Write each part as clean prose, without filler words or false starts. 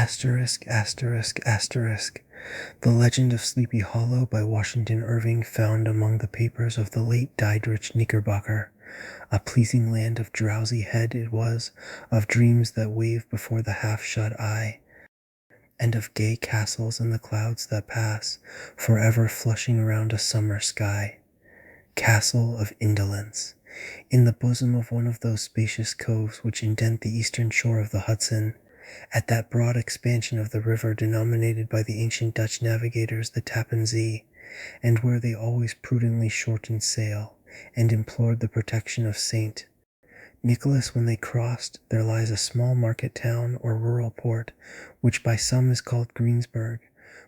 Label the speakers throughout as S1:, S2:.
S1: Asterisk, asterisk, asterisk. The Legend of Sleepy Hollow by Washington Irving, found among the papers of the late Diedrich Knickerbocker. A pleasing land of drowsy head it was, of dreams that wave before the half-shut eye, and of gay castles in the clouds that pass, forever flushing round a summer sky. Castle of Indolence. In the bosom of one of those spacious coves which indent the eastern shore of the Hudson, at that broad expansion of the river denominated by the ancient Dutch navigators the Tappan Zee, and where they always prudently shortened sail, and implored the protection of Saint Nicholas when they crossed, there lies a small market town or rural port, which by some is called Greensburg,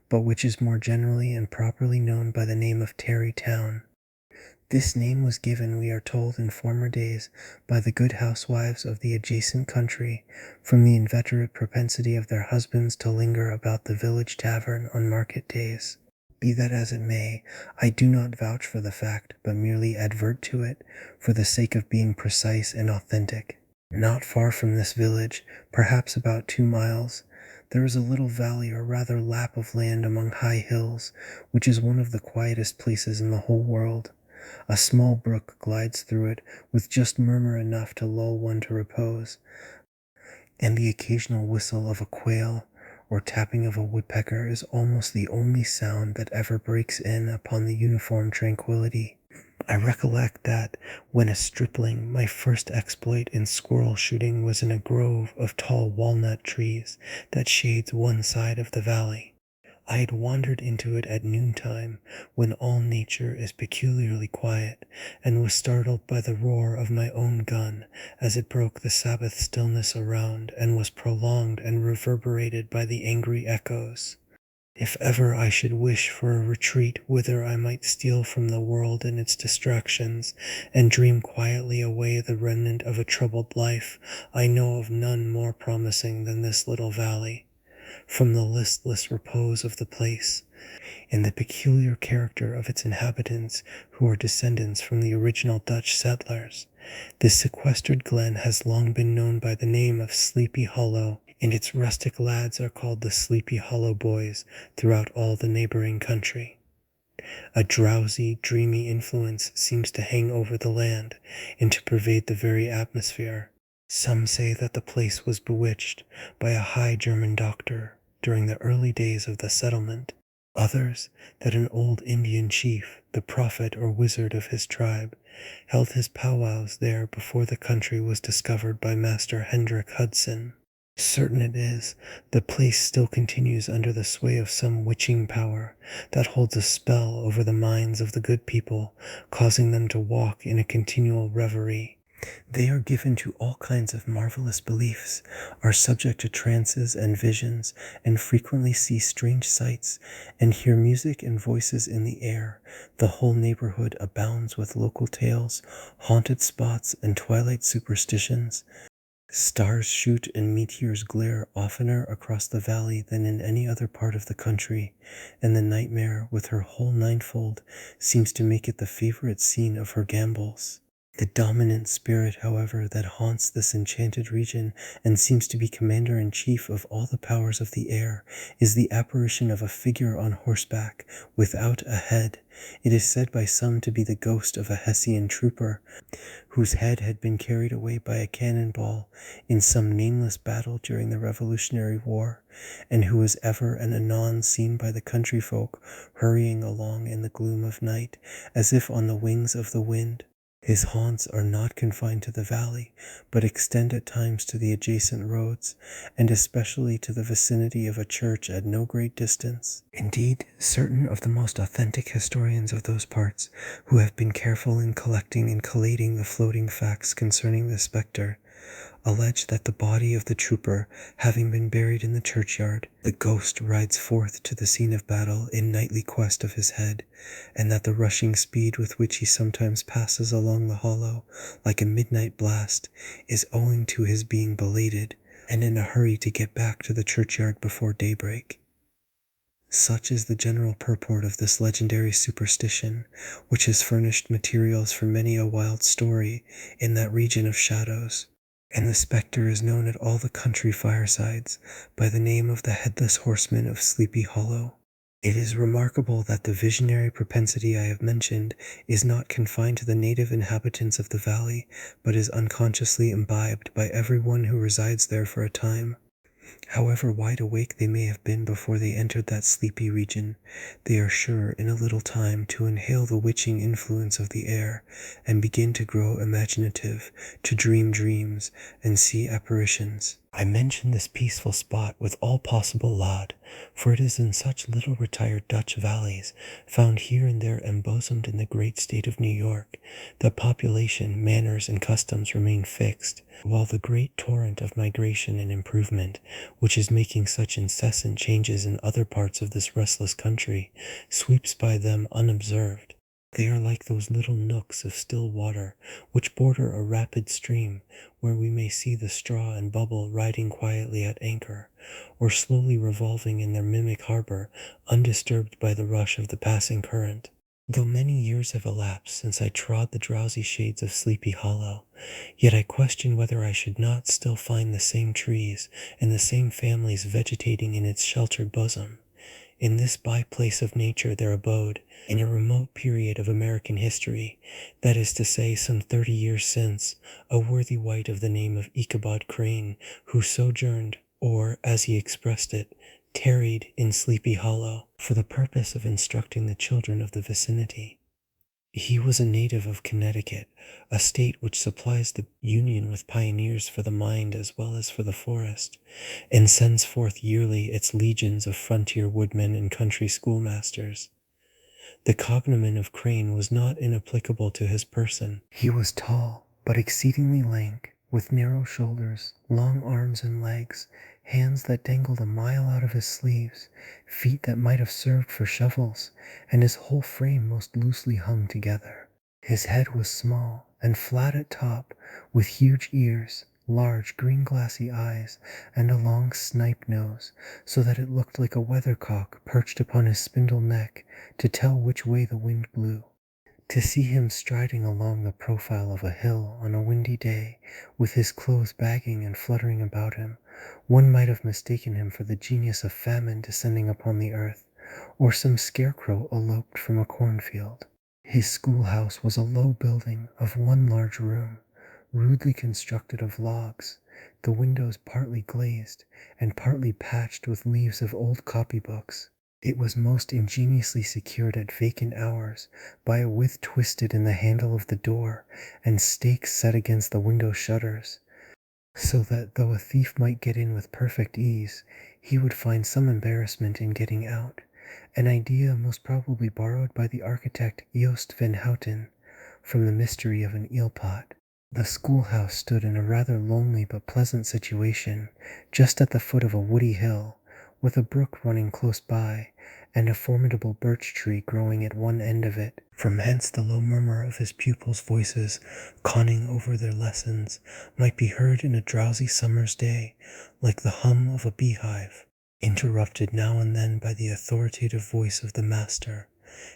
S1: but which is more generally and properly known by the name of Tarry Town. This name was given, we are told, in former days by the good housewives of the adjacent country, from the inveterate propensity of their husbands to linger about the village tavern on market days. Be that as it may, I do not vouch for the fact, but merely advert to it for the sake of being precise and authentic. Not far from this village, perhaps about 2 miles, there is a little valley or rather lap of land among high hills, which is one of the quietest places in the whole world. A small brook glides through it with just murmur enough to lull one to repose, and the occasional whistle of a quail or tapping of a woodpecker is almost the only sound that ever breaks in upon the uniform tranquillity. I recollect that, when a stripling, my first exploit in squirrel shooting was in a grove of tall walnut trees that shades one side of the valley. I had wandered into it at noontime, when all nature is peculiarly quiet, and was startled by the roar of my own gun as it broke the Sabbath stillness around and was prolonged and reverberated by the angry echoes. If ever I should wish for a retreat whither I might steal from the world and its distractions, and dream quietly away the remnant of a troubled life, I know of none more promising than this little valley. From the listless repose of the place, and the peculiar character of its inhabitants, who are descendants from the original Dutch settlers, this sequestered glen has long been known by the name of Sleepy Hollow, and its rustic lads are called the Sleepy Hollow Boys throughout all the neighboring country. A drowsy, dreamy influence seems to hang over the land, and to pervade the very atmosphere. Some say that the place was bewitched by a high German doctor during the early days of the settlement. Others, that an old Indian chief, the prophet or wizard of his tribe, held his powwows there before the country was discovered by Master Hendrik Hudson. Certain it is, the place still continues under the sway of some witching power that holds a spell over the minds of the good people, causing them to walk in a continual reverie. They are given to all kinds of marvelous beliefs, are subject to trances and visions, and frequently see strange sights, and hear music and voices in the air. The whole neighborhood abounds with local tales, haunted spots, and twilight superstitions. Stars shoot and meteors glare oftener across the valley than in any other part of the country, and the nightmare, with her whole ninefold, seems to make it the favorite scene of her gambols. The dominant spirit, however, that haunts this enchanted region and seems to be commander-in-chief of all the powers of the air is the apparition of a figure on horseback, without a head. It is said by some to be the ghost of a Hessian trooper, whose head had been carried away by a cannonball in some nameless battle during the Revolutionary War, and who is ever and anon seen by the country folk hurrying along in the gloom of night, as if on the wings of the wind. His haunts are not confined to the valley, but extend at times to the adjacent roads, and especially to the vicinity of a church at no great distance. Indeed, certain of the most authentic historians of those parts, who have been careful in collecting and collating the floating facts concerning the spectre, allege that the body of the trooper having been buried in the churchyard, the ghost rides forth to the scene of battle in nightly quest of his head, and that the rushing speed with which he sometimes passes along the hollow, like a midnight blast, is owing to his being belated, and in a hurry to get back to the churchyard before daybreak. Such is the general purport of this legendary superstition, which has furnished materials for many a wild story in that region of shadows. and the spectre is known at all the country firesides by the name of the Headless Horseman of Sleepy Hollow. It is remarkable that the visionary propensity I have mentioned is not confined to the native inhabitants of the valley, but is unconsciously imbibed by everyone who resides there for a time. However wide awake they may have been before they entered that sleepy region, they are sure in a little time to inhale the witching influence of the air, and begin to grow imaginative, to dream dreams, and see apparitions. I mention this peaceful spot with all possible laud, for it is in such little retired Dutch valleys, found here and there embosomed in the great state of New York, that population, manners, and customs remain fixed, while the great torrent of migration and improvement, which is making such incessant changes in other parts of this restless country, sweeps by them unobserved. They are like those little nooks of still water which border a rapid stream, where we may see the straw and bubble riding quietly at anchor, or slowly revolving in their mimic harbor, undisturbed by the rush of the passing current. Though many years have elapsed since I trod the drowsy shades of Sleepy Hollow, yet I question whether I should not still find the same trees and the same families vegetating in its sheltered bosom. In this by-place of nature there abode, in a remote period of American history, that is to say some 30 years since, a worthy wight of the name of Ichabod Crane, who sojourned, or, as he expressed it, tarried in Sleepy Hollow, for the purpose of instructing the children of the vicinity. He was a native of Connecticut, a state which supplies the Union with pioneers for the mind as well as for the forest, and sends forth yearly its legions of frontier woodmen and country schoolmasters. The cognomen of Crane was not inapplicable to his person. He was tall, but exceedingly lank, with narrow shoulders, long arms and legs, hands that dangled a mile out of his sleeves, feet that might have served for shovels, and his whole frame most loosely hung together. His head was small and flat at top, with huge ears, large green glassy eyes, and a long snipe nose, so that it looked like a weathercock perched upon his spindle neck to tell which way the wind blew. To see him striding along the profile of a hill on a windy day, with his clothes bagging and fluttering about him, one might have mistaken him for the genius of famine descending upon the earth, or some scarecrow eloped from a cornfield. His schoolhouse was a low building of one large room, rudely constructed of logs, the windows partly glazed and partly patched with leaves of old copybooks. It was most ingeniously secured at vacant hours by a withe twisted in the handle of the door and stakes set against the window shutters, so that though a thief might get in with perfect ease, he would find some embarrassment in getting out, an idea most probably borrowed by the architect Joost van Houten from the mystery of an eel-pot. The schoolhouse stood in a rather lonely but pleasant situation, just at the foot of a woody hill, with a brook running close by, and a formidable birch tree growing at one end of it. From hence the low murmur of his pupils' voices, conning over their lessons, might be heard in a drowsy summer's day, like the hum of a beehive, interrupted now and then by the authoritative voice of the master,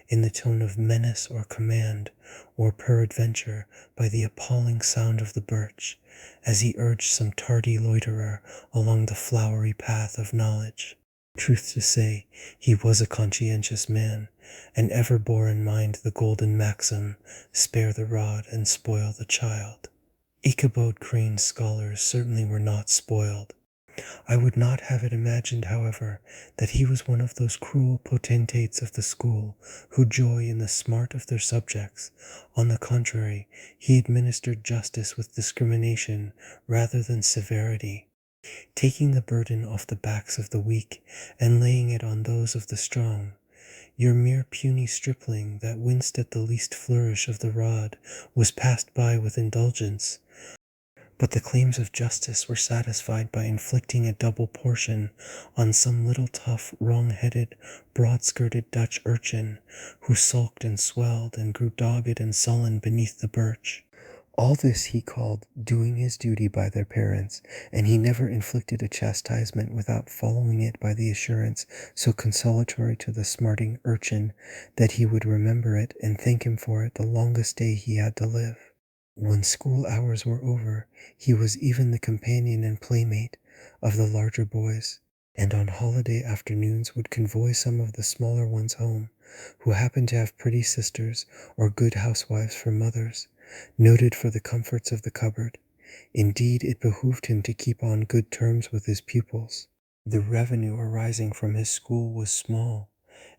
S1: in the tone of menace or command, or peradventure by the appalling sound of the birch, as he urged some tardy loiterer along the flowery path of knowledge. Truth to say, he was a conscientious man, and ever bore in mind the golden maxim, spare the rod and spoil the child. Ichabod Crane's scholars certainly were not spoiled. I would not have it imagined, however, that he was one of those cruel potentates of the school who joy in the smart of their subjects. On the contrary, he administered justice with discrimination rather than severity, taking the burden off the backs of the weak and laying it on those of the strong. Your mere puny stripling that winced at the least flourish of the rod was passed by with indulgence, but the claims of justice were satisfied by inflicting a double portion on some little tough, wrong-headed, broad-skirted Dutch urchin, who sulked and swelled and grew dogged and sullen beneath the birch. All this he called doing his duty by their parents, and he never inflicted a chastisement without following it by the assurance so consolatory to the smarting urchin that he would remember it and thank him for it the longest day he had to live. When school hours were over, he was even the companion and playmate of the larger boys, and on holiday afternoons would convoy some of the smaller ones home, who happened to have pretty sisters or good housewives for mothers, noted for the comforts of the cupboard. Indeed, it behooved him to keep on good terms with his pupils. The revenue arising from his school was small,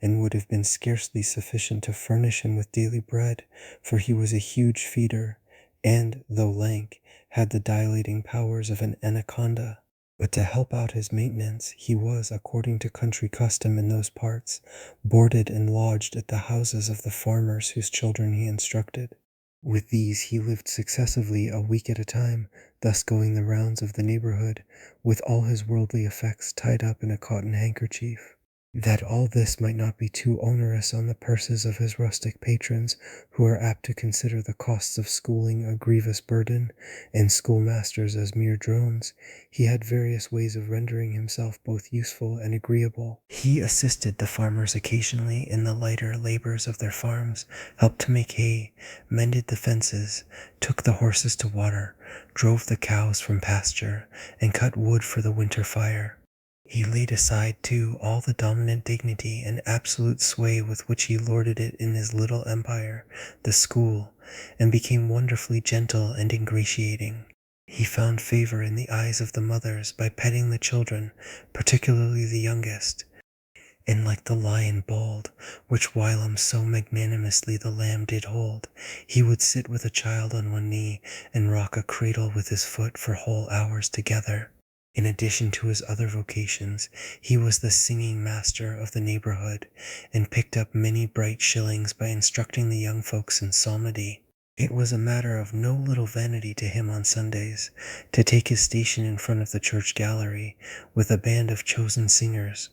S1: and would have been scarcely sufficient to furnish him with daily bread, for he was a huge feeder, and, though lank, had the dilating powers of an anaconda. But to help out his maintenance, he was, according to country custom in those parts, boarded and lodged at the houses of the farmers whose children he instructed. With these he lived successively a week at a time, thus going the rounds of the neighborhood, with all his worldly effects tied up in a cotton handkerchief. That all this might not be too onerous on the purses of his rustic patrons, who are apt to consider the costs of schooling a grievous burden, and schoolmasters as mere drones, he had various ways of rendering himself both useful and agreeable. He assisted the farmers occasionally in the lighter labors of their farms, helped to make hay, mended the fences, took the horses to water, drove the cows from pasture, and cut wood for the winter fire. He laid aside, too, all the dominant dignity and absolute sway with which he lorded it in his little empire, the school, and became wonderfully gentle and ingratiating. He found favor in the eyes of the mothers by petting the children, particularly the youngest, and like the lion bold, which whilom so magnanimously the lamb did hold, he would sit with a child on one knee, and rock a cradle with his foot for whole hours together. In addition to his other vocations, he was the singing master of the neighborhood, and picked up many bright shillings by instructing the young folks in psalmody. It was a matter of no little vanity to him on Sundays to take his station in front of the church gallery with a band of chosen singers,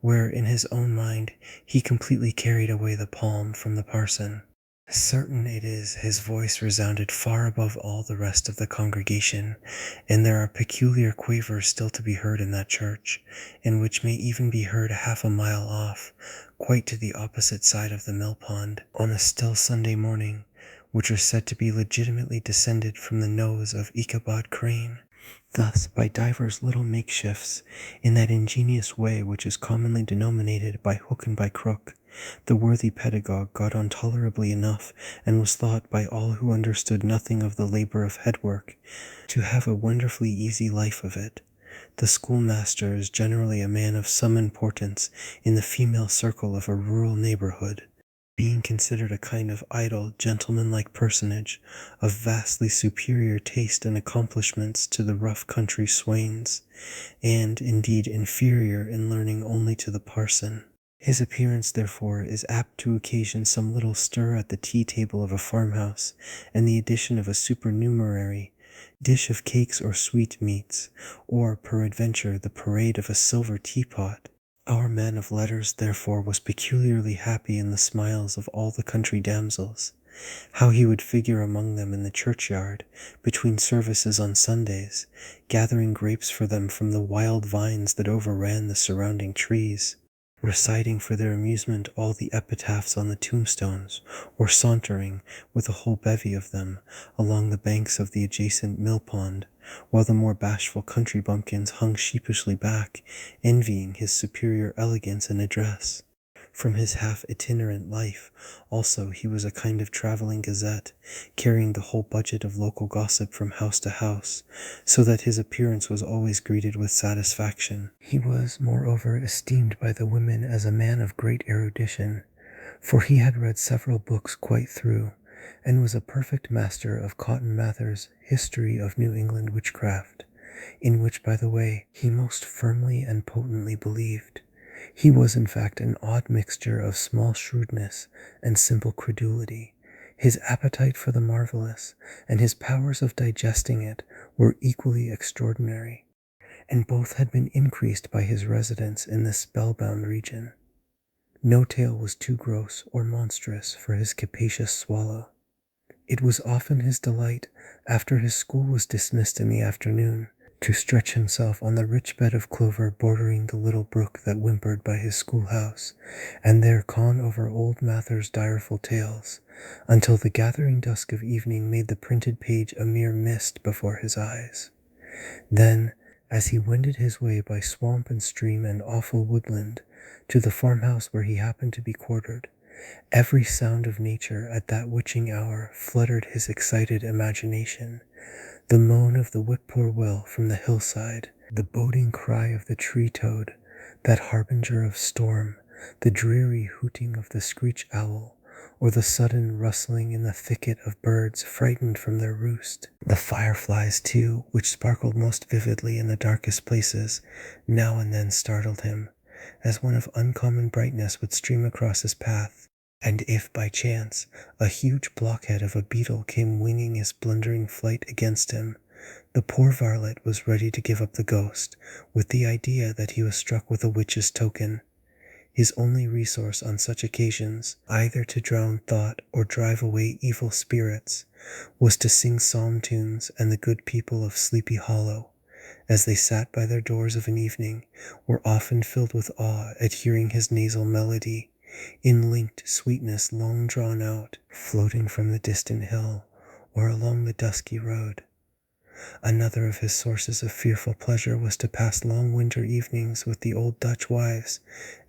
S1: where in his own mind he completely carried away the palm from the parson. Certain it is his voice resounded far above all the rest of the congregation, and there are peculiar quavers still to be heard in that church, and which may even be heard half a mile off, quite to the opposite side of the mill pond, on a still Sunday morning, which are said to be legitimately descended from the nose of Ichabod Crane. Thus, by divers little makeshifts, in that ingenious way which is commonly denominated by hook and by crook, the worthy pedagogue got on tolerably enough, and was thought by all who understood nothing of the labor of headwork to have a wonderfully easy life of it. The schoolmaster is generally a man of some importance in the female circle of a rural neighborhood, being considered a kind of idle, gentlemanlike personage, of vastly superior taste and accomplishments to the rough country swains, and, indeed, inferior in learning only to the parson. His appearance, therefore, is apt to occasion some little stir at the tea-table of a farmhouse, and the addition of a supernumerary dish of cakes or sweetmeats, or, peradventure, the parade of a silver teapot. Our man of letters, therefore, was peculiarly happy in the smiles of all the country damsels. How he would figure among them in the churchyard, between services on Sundays, gathering grapes for them from the wild vines that overran the surrounding trees, reciting for their amusement all the epitaphs on the tombstones, or sauntering, with a whole bevy of them, along the banks of the adjacent mill pond, while the more bashful country bumpkins hung sheepishly back, envying his superior elegance and address. From his half-itinerant life, also, he was a kind of travelling gazette, carrying the whole budget of local gossip from house to house, so that his appearance was always greeted with satisfaction. He was, moreover, esteemed by the women as a man of great erudition, for he had read several books quite through, and was a perfect master of Cotton Mather's History of New England Witchcraft, in which, by the way, he most firmly and potently believed. He was, in fact, an odd mixture of small shrewdness and simple credulity. His appetite for the marvelous and his powers of digesting it were equally extraordinary, and both had been increased by his residence in this spellbound region. No tale was too gross or monstrous for his capacious swallow. It was often his delight, after his school was dismissed in the afternoon, to stretch himself on the rich bed of clover bordering the little brook that whimpered by his schoolhouse, and there con over old Mather's direful tales, until the gathering dusk of evening made the printed page a mere mist before his eyes. Then, as he wended his way by swamp and stream and awful woodland to the farmhouse where he happened to be quartered, every sound of nature at that witching hour fluttered his excited imagination. The moan of the whippoorwill from the hillside, the boding cry of the tree-toad, that harbinger of storm, the dreary hooting of the screech owl, or the sudden rustling in the thicket of birds frightened from their roost. The fireflies, too, which sparkled most vividly in the darkest places, now and then startled him, as one of uncommon brightness would stream across his path. And if by chance a huge blockhead of a beetle came winging his blundering flight against him, the poor varlet was ready to give up the ghost, with the idea that he was struck with a witch's token. His only resource on such occasions, either to drown thought or drive away evil spirits, was to sing psalm tunes, and the good people of Sleepy Hollow, as they sat by their doors of an evening, were often filled with awe at hearing his nasal melody, in linked sweetness long drawn out, floating from the distant hill, or along the dusky road. Another of his sources of fearful pleasure was to pass long winter evenings with the old Dutch wives,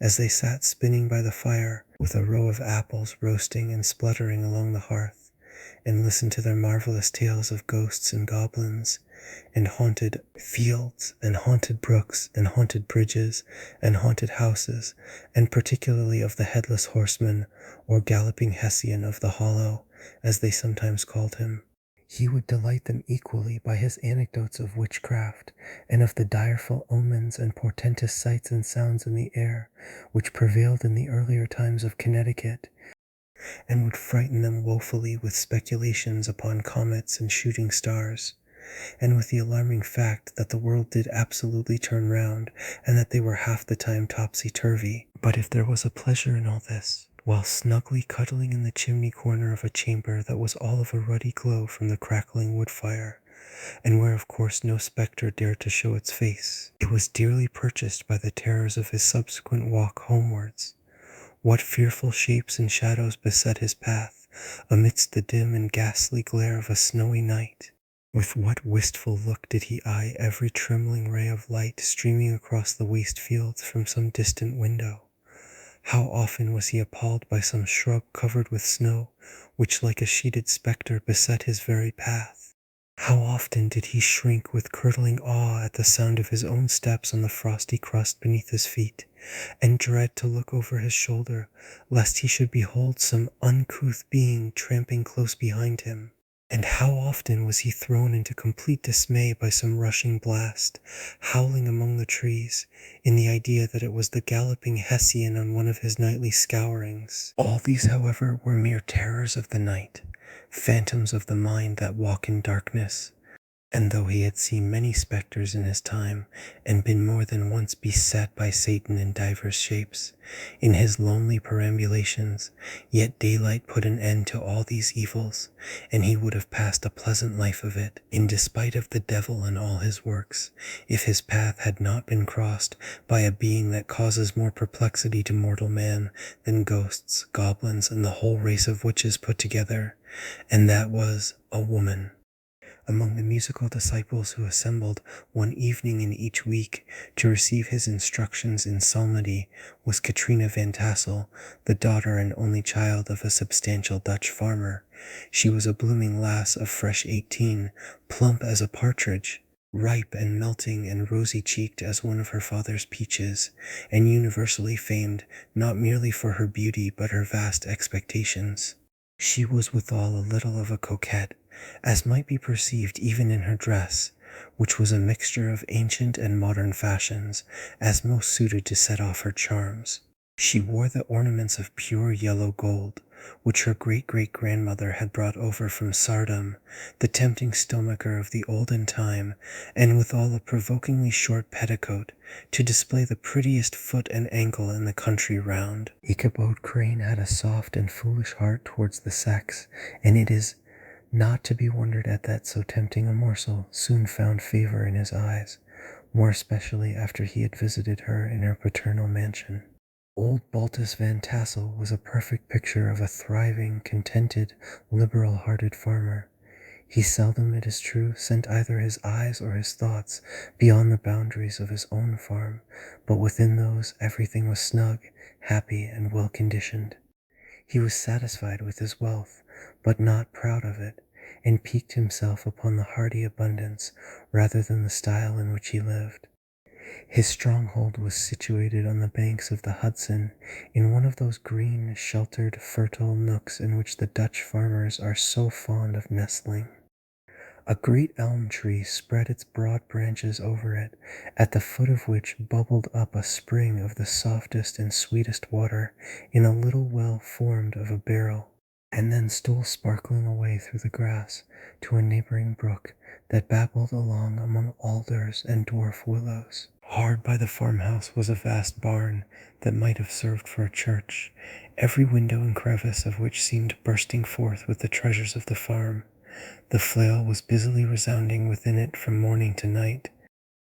S1: as they sat spinning by the fire, with a row of apples roasting and spluttering along the hearth, and listen to their marvelous tales of ghosts and goblins, and haunted fields, and haunted brooks, and haunted bridges, and haunted houses, and particularly of the headless horseman, or galloping Hessian of the hollow, as they sometimes called him. He would delight them equally by his anecdotes of witchcraft, and of the direful omens and portentous sights and sounds in the air, which prevailed in the earlier times of Connecticut, and would frighten them woefully with speculations upon comets and shooting stars, and with the alarming fact that the world did absolutely turn round, and that they were half the time topsy-turvy. But if there was a pleasure in all this, while snugly cuddling in the chimney corner of a chamber that was all of a ruddy glow from the crackling wood fire, and where of course no spectre dared to show its face, it was dearly purchased by the terrors of his subsequent walk homewards. What fearful shapes and shadows beset his path, amidst the dim and ghastly glare of a snowy night! With what wistful look did he eye every trembling ray of light streaming across the waste fields from some distant window! How often was he appalled by some shrub covered with snow, which like a sheeted spectre beset his very path! How often did he shrink with curdling awe at the sound of his own steps on the frosty crust beneath his feet, and dread to look over his shoulder, lest he should behold some uncouth being tramping close behind him! And how often was he thrown into complete dismay by some rushing blast, howling among the trees, in the idea that it was the galloping Hessian on one of his nightly scourings. All these, however, were mere terrors of the night, phantoms of the mind that walk in darkness. And though he had seen many spectres in his time, and been more than once beset by Satan in divers shapes, in his lonely perambulations, yet daylight put an end to all these evils, and he would have passed a pleasant life of it, in despite of the devil and all his works, if his path had not been crossed by a being that causes more perplexity to mortal man than ghosts, goblins, and the whole race of witches put together, and that was a woman. Among the musical disciples who assembled one evening in each week to receive his instructions in psalmody was Katrina Van Tassel, the daughter and only child of a substantial Dutch farmer. She was a blooming lass of fresh 18, plump as a partridge, ripe and melting and rosy-cheeked as one of her father's peaches, and universally famed not merely for her beauty but her vast expectations. She was withal a little of a coquette, as might be perceived even in her dress, which was a mixture of ancient and modern fashions, as most suited to set off her charms. She wore the ornaments of pure yellow gold, which her great-great-grandmother had brought over from Sardom, the tempting stomacher of the olden time, and withal a provokingly short petticoat, to display the prettiest foot and ankle in the country round. Ichabod Crane had a soft and foolish heart towards the sex, and it is Not to be wondered at that so tempting a morsel soon found favor in his eyes, more especially after he had visited her in her paternal mansion. Old Baltus Van Tassel was a perfect picture of a thriving, contented, liberal-hearted farmer. He seldom, it is true, sent either his eyes or his thoughts beyond the boundaries of his own farm, but within those everything was snug, happy, and well-conditioned. He was satisfied with his wealth, but not proud of it, and piqued himself upon the hearty abundance rather than the style in which he lived. His stronghold was situated on the banks of the Hudson, in one of those green, sheltered, fertile nooks in which the Dutch farmers are so fond of nestling. A great elm tree spread its broad branches over it, at the foot of which bubbled up a spring of the softest and sweetest water in a little well formed of a barrel, and then stole sparkling away through the grass to a neighboring brook that babbled along among alders and dwarf willows. Hard by the farmhouse was a vast barn that might have served for a church, every window and crevice of which seemed bursting forth with the treasures of the farm. The flail was busily resounding within it from morning to night.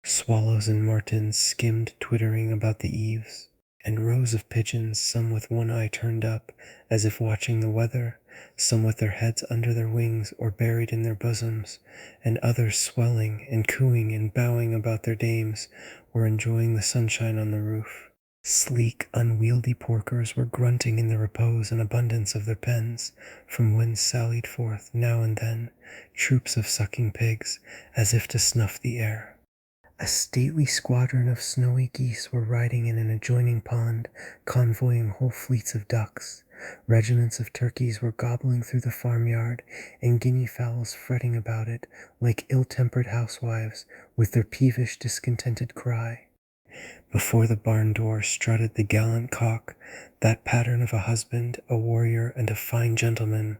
S1: Swallows and martins skimmed twittering about the eaves, and rows of pigeons, some with one eye turned up, as if watching the weather, some with their heads under their wings or buried in their bosoms, and others swelling and cooing and bowing about their dames, were enjoying the sunshine on the roof. Sleek, unwieldy porkers were grunting in the repose and abundance of their pens, from whence sallied forth, now and then, troops of sucking pigs, as if to snuff the air. A stately squadron of snowy geese were riding in an adjoining pond, convoying whole fleets of ducks. Regiments of turkeys were gobbling through the farmyard, and guinea fowls fretting about it like ill-tempered housewives with their peevish, discontented cry. Before the barn door strutted the gallant cock, that pattern of a husband, a warrior, and a fine gentleman,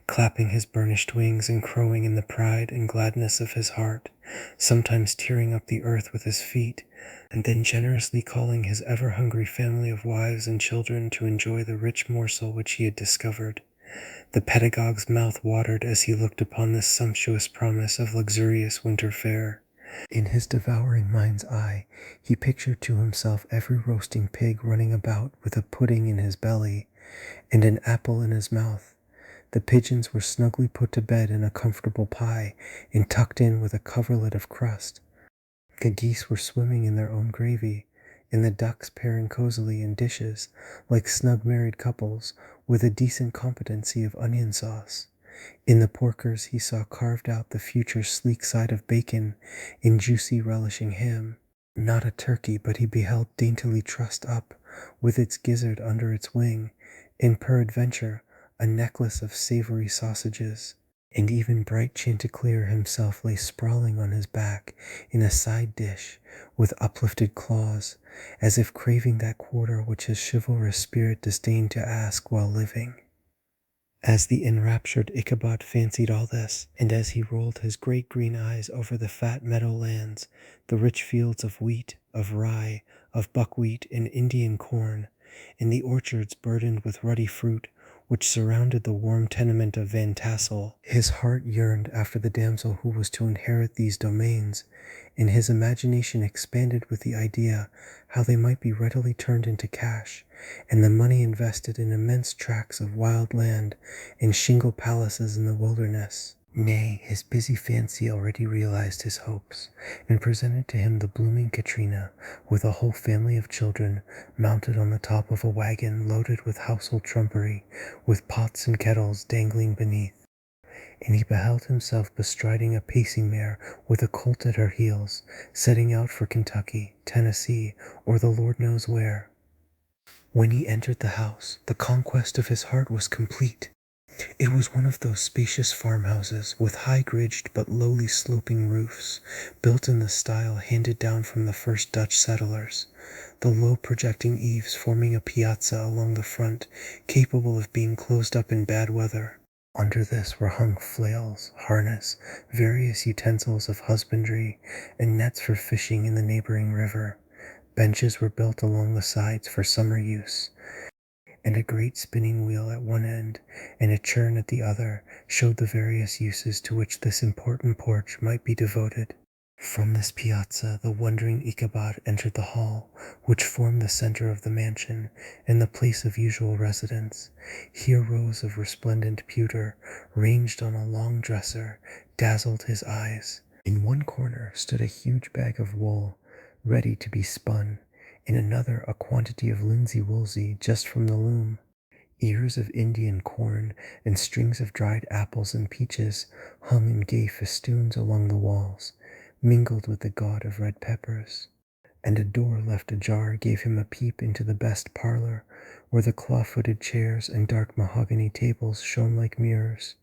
S1: clapping his burnished wings and crowing in the pride and gladness of his heart, sometimes tearing up the earth with his feet, and then generously calling his ever-hungry family of wives and children to enjoy the rich morsel which he had discovered. The pedagogue's mouth watered as he looked upon this sumptuous promise of luxurious winter fare. In his devouring mind's eye, he pictured to himself every roasting pig running about with a pudding in his belly and an apple in his mouth. The pigeons were snugly put to bed in a comfortable pie and tucked in with a coverlet of crust. The geese were swimming in their own gravy, and the ducks pairing cozily in dishes, like snug married couples, with a decent competency of onion sauce. In the porkers he saw carved out the future sleek side of bacon in juicy relishing ham. Not a turkey, but he beheld daintily trussed up, with its gizzard under its wing, and peradventure a necklace of savory sausages. And even bright Chanticleer himself lay sprawling on his back in a side dish, with uplifted claws, as if craving that quarter which his chivalrous spirit disdained to ask while living. As the enraptured Ichabod fancied all this, and as he rolled his great green eyes over the fat meadow lands, the rich fields of wheat, of rye, of buckwheat and Indian corn, and the orchards burdened with ruddy fruit, which surrounded the warm tenement of Van Tassel, his heart yearned after the damsel who was to inherit these domains, and his imagination expanded with the idea how they might be readily turned into cash, and the money invested in immense tracts of wild land and shingle palaces in the wilderness. Nay, his busy fancy already realized his hopes, and presented to him the blooming Katrina, with a whole family of children, mounted on the top of a wagon loaded with household trumpery, with pots and kettles dangling beneath. And he beheld himself bestriding a pacing mare with a colt at her heels, setting out for Kentucky, Tennessee, or the Lord knows where. When he entered the house, the conquest of his heart was complete. It was one of those spacious farmhouses with high-ridged but lowly sloping roofs, built in the style handed down from the first Dutch settlers, the low projecting eaves forming a piazza along the front, capable of being closed up in bad weather. Under this were hung flails, harness, various utensils of husbandry, and nets for fishing in the neighboring river. Benches were built along the sides for summer use, and a great spinning wheel at one end and a churn at the other showed the various uses to which this important porch might be devoted. From this piazza the wondering Ichabod entered the hall, which formed the center of the mansion and the place of usual residence. Here rows of resplendent pewter, ranged on a long dresser, dazzled his eyes. In one corner stood a huge bag of wool, ready to be spun, in another a quantity of linsey-woolsey just from the loom. Ears of Indian corn and strings of dried apples and peaches hung in gay festoons along the walls, mingled with the gaud of red peppers. And a door left ajar gave him a peep into the best parlor, where the claw-footed chairs and dark mahogany tables shone like mirrors.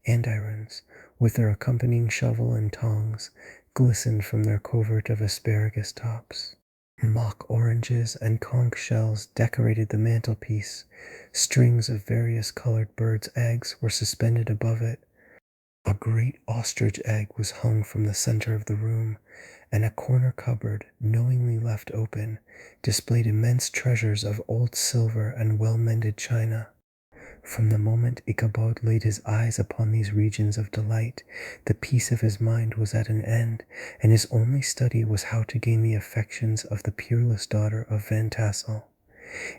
S1: Andirons, with their accompanying shovel and tongs, glistened from their covert of asparagus tops. Mock oranges and conch shells decorated the mantelpiece. Strings of various colored birds' eggs were suspended above it. A great ostrich egg was hung from the center of the room, and a corner cupboard, knowingly left open, displayed immense treasures of old silver and well-mended china. From the moment Ichabod laid his eyes upon these regions of delight, the peace of his mind was at an end, and his only study was how to gain the affections of the peerless daughter of Van Tassel.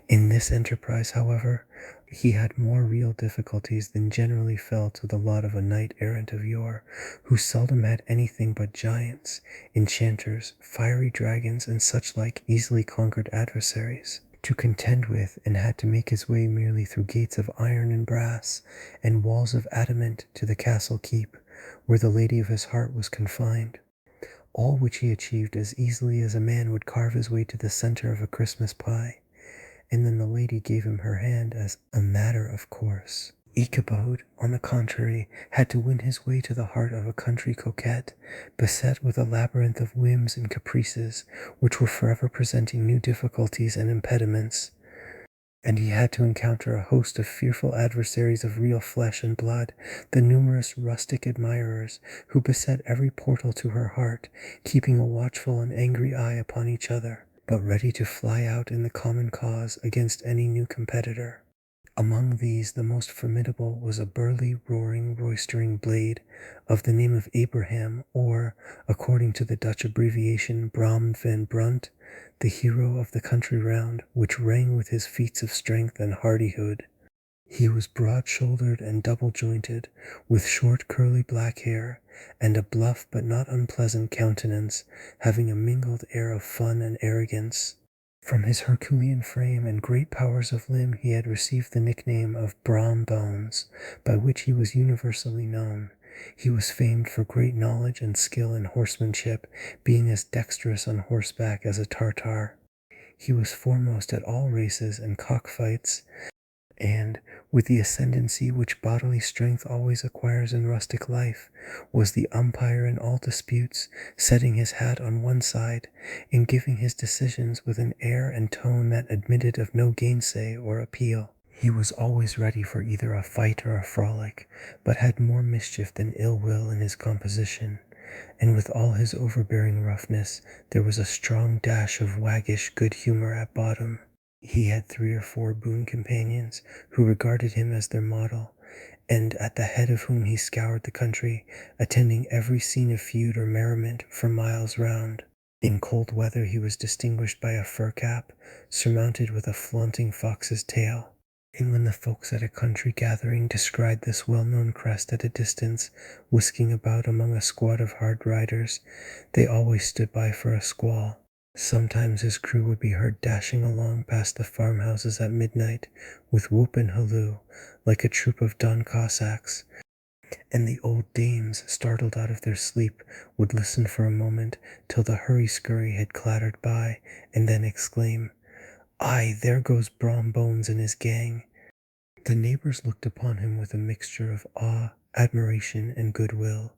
S1: In this enterprise, however, he had more real difficulties than generally fell to the lot of a knight-errant of yore, who seldom had anything but giants, enchanters, fiery dragons, and such like easily conquered adversaries to contend with, and had to make his way merely through gates of iron and brass, and walls of adamant to the castle keep, where the lady of his heart was confined. All which he achieved as easily as a man would carve his way to the center of a Christmas pie, and then the lady gave him her hand as a matter of course. Ichabod, on the contrary, had to win his way to the heart of a country coquette, beset with a labyrinth of whims and caprices, which were forever presenting new difficulties and impediments. And he had to encounter a host of fearful adversaries of real flesh and blood, the numerous rustic admirers, who beset every portal to her heart, keeping a watchful and angry eye upon each other, but ready to fly out in the common cause against any new competitor. Among these the most formidable was a burly, roaring, roistering blade of the name of Abraham, or, according to the Dutch abbreviation, Bram van Brunt, the hero of the country round, which rang with his feats of strength and hardihood. He was broad-shouldered and double-jointed, with short curly black hair, and a bluff but not unpleasant countenance, having a mingled air of fun and arrogance. From his Herculean frame and great powers of limb he had received the nickname of Brom Bones, by which he was universally known. He was famed for great knowledge and skill in horsemanship, being as dexterous on horseback as a Tartar. He was foremost at all races and cockfights, and, with the ascendancy which bodily strength always acquires in rustic life, was the umpire in all disputes, setting his hat on one side, and giving his decisions with an air and tone that admitted of no gainsay or appeal. He was always ready for either a fight or a frolic, but had more mischief than ill will in his composition, and with all his overbearing roughness, there was a strong dash of waggish good humor at bottom. He had 3 or 4 boon companions, who regarded him as their model, and at the head of whom he scoured the country, attending every scene of feud or merriment for miles round. In cold weather he was distinguished by a fur cap, surmounted with a flaunting fox's tail. And when the folks at a country gathering descried this well-known crest at a distance, whisking about among a squad of hard riders, they always stood by for a squall. Sometimes his crew would be heard dashing along past the farmhouses at midnight, with whoop and halloo, like a troop of Don Cossacks, and the old dames, startled out of their sleep, would listen for a moment till the hurry-scurry had clattered by, and then exclaim, "Aye, there goes Brom Bones and his gang." The neighbors looked upon him with a mixture of awe, admiration, and goodwill,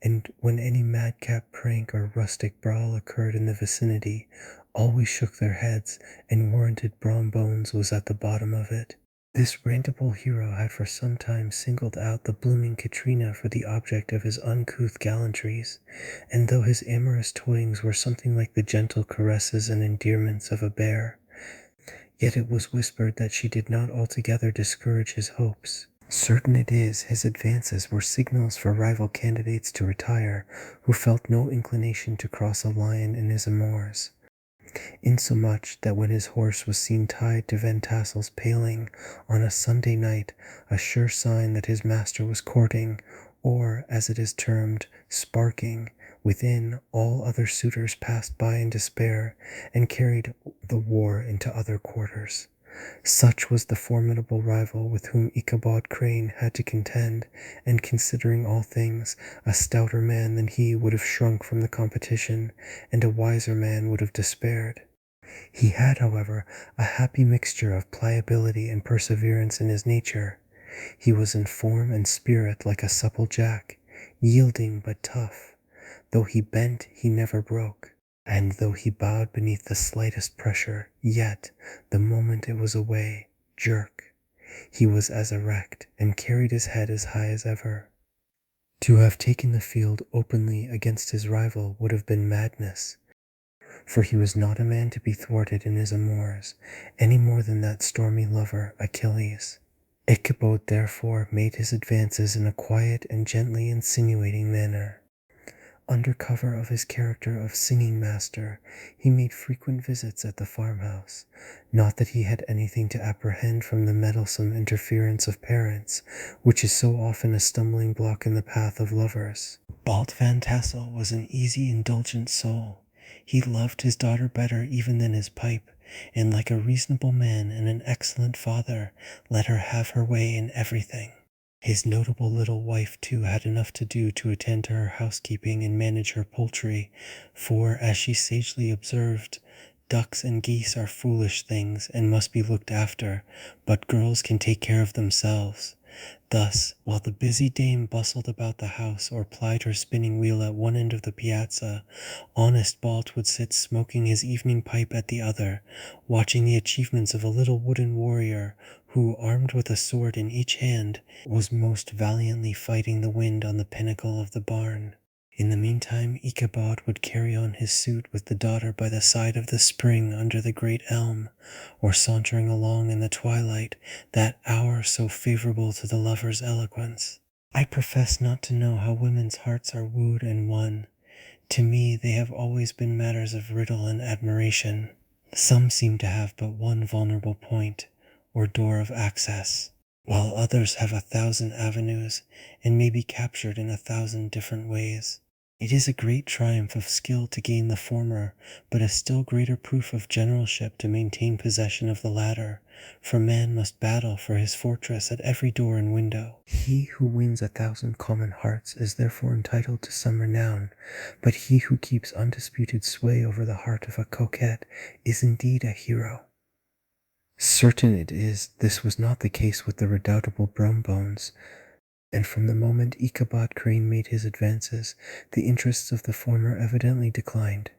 S1: and when any madcap prank or rustic brawl occurred in the vicinity, always shook their heads and warranted Brom Bones was at the bottom of it. This rantable hero had for some time singled out the blooming Katrina for the object of his uncouth gallantries, and though his amorous toyings were something like the gentle caresses and endearments of a bear, yet it was whispered that she did not altogether discourage his hopes. Certain it is, his advances were signals for rival candidates to retire, who felt no inclination to cross a line in his amours, insomuch that when his horse was seen tied to Van Tassel's paling on a Sunday night, a sure sign that his master was courting, or, as it is termed, sparking, within, all other suitors passed by in despair, and carried the war into other quarters. Such was the formidable rival with whom Ichabod Crane had to contend, and considering all things, a stouter man than he would have shrunk from the competition, and a wiser man would have despaired. He had, however, a happy mixture of pliability and perseverance in his nature. He was in form and spirit like a supple jack, yielding but tough. Though he bent, he never broke. And though he bowed beneath the slightest pressure, yet, the moment it was away, jerk, he was as erect, and carried his head as high as ever. To have taken the field openly against his rival would have been madness, for he was not a man to be thwarted in his amours, any more than that stormy lover, Achilles. Ichabod therefore made his advances in a quiet and gently insinuating manner. Under cover of his character of singing master, he made frequent visits at the farmhouse. Not that he had anything to apprehend from the meddlesome interference of parents, which is so often a stumbling block in the path of lovers. Balt Van Tassel was an easy, indulgent soul. He loved his daughter better even than his pipe, and like a reasonable man and an excellent father, let her have her way in everything. His notable little wife, too, had enough to do to attend to her housekeeping and manage her poultry, for, as she sagely observed, ducks and geese are foolish things and must be looked after, but girls can take care of themselves. Thus, while the busy dame bustled about the house or plied her spinning wheel at one end of the piazza, honest Balt would sit smoking his evening pipe at the other, watching the achievements of a little wooden warrior who, armed with a sword in each hand, was most valiantly fighting the wind on the pinnacle of the barn. In the meantime Ichabod would carry on his suit with the daughter by the side of the spring under the great elm, or sauntering along in the twilight, that hour so favourable to the lover's eloquence. I profess not to know how women's hearts are wooed and won. To me they have always been matters of riddle and admiration. Some seem to have but one vulnerable point, or door of access, while others have 1,000 avenues, and may be captured in 1,000 different ways. It is a great triumph of skill to gain the former, but a still greater proof of generalship to maintain possession of the latter, for man must battle for his fortress at every door and window. He who wins 1,000 common hearts is therefore entitled to some renown, but he who keeps undisputed sway over the heart of a coquette is indeed a hero. Certain it is, this was not the case with the redoubtable Brombones, and from the moment Ichabod Crane made his advances, the interests of the former evidently declined.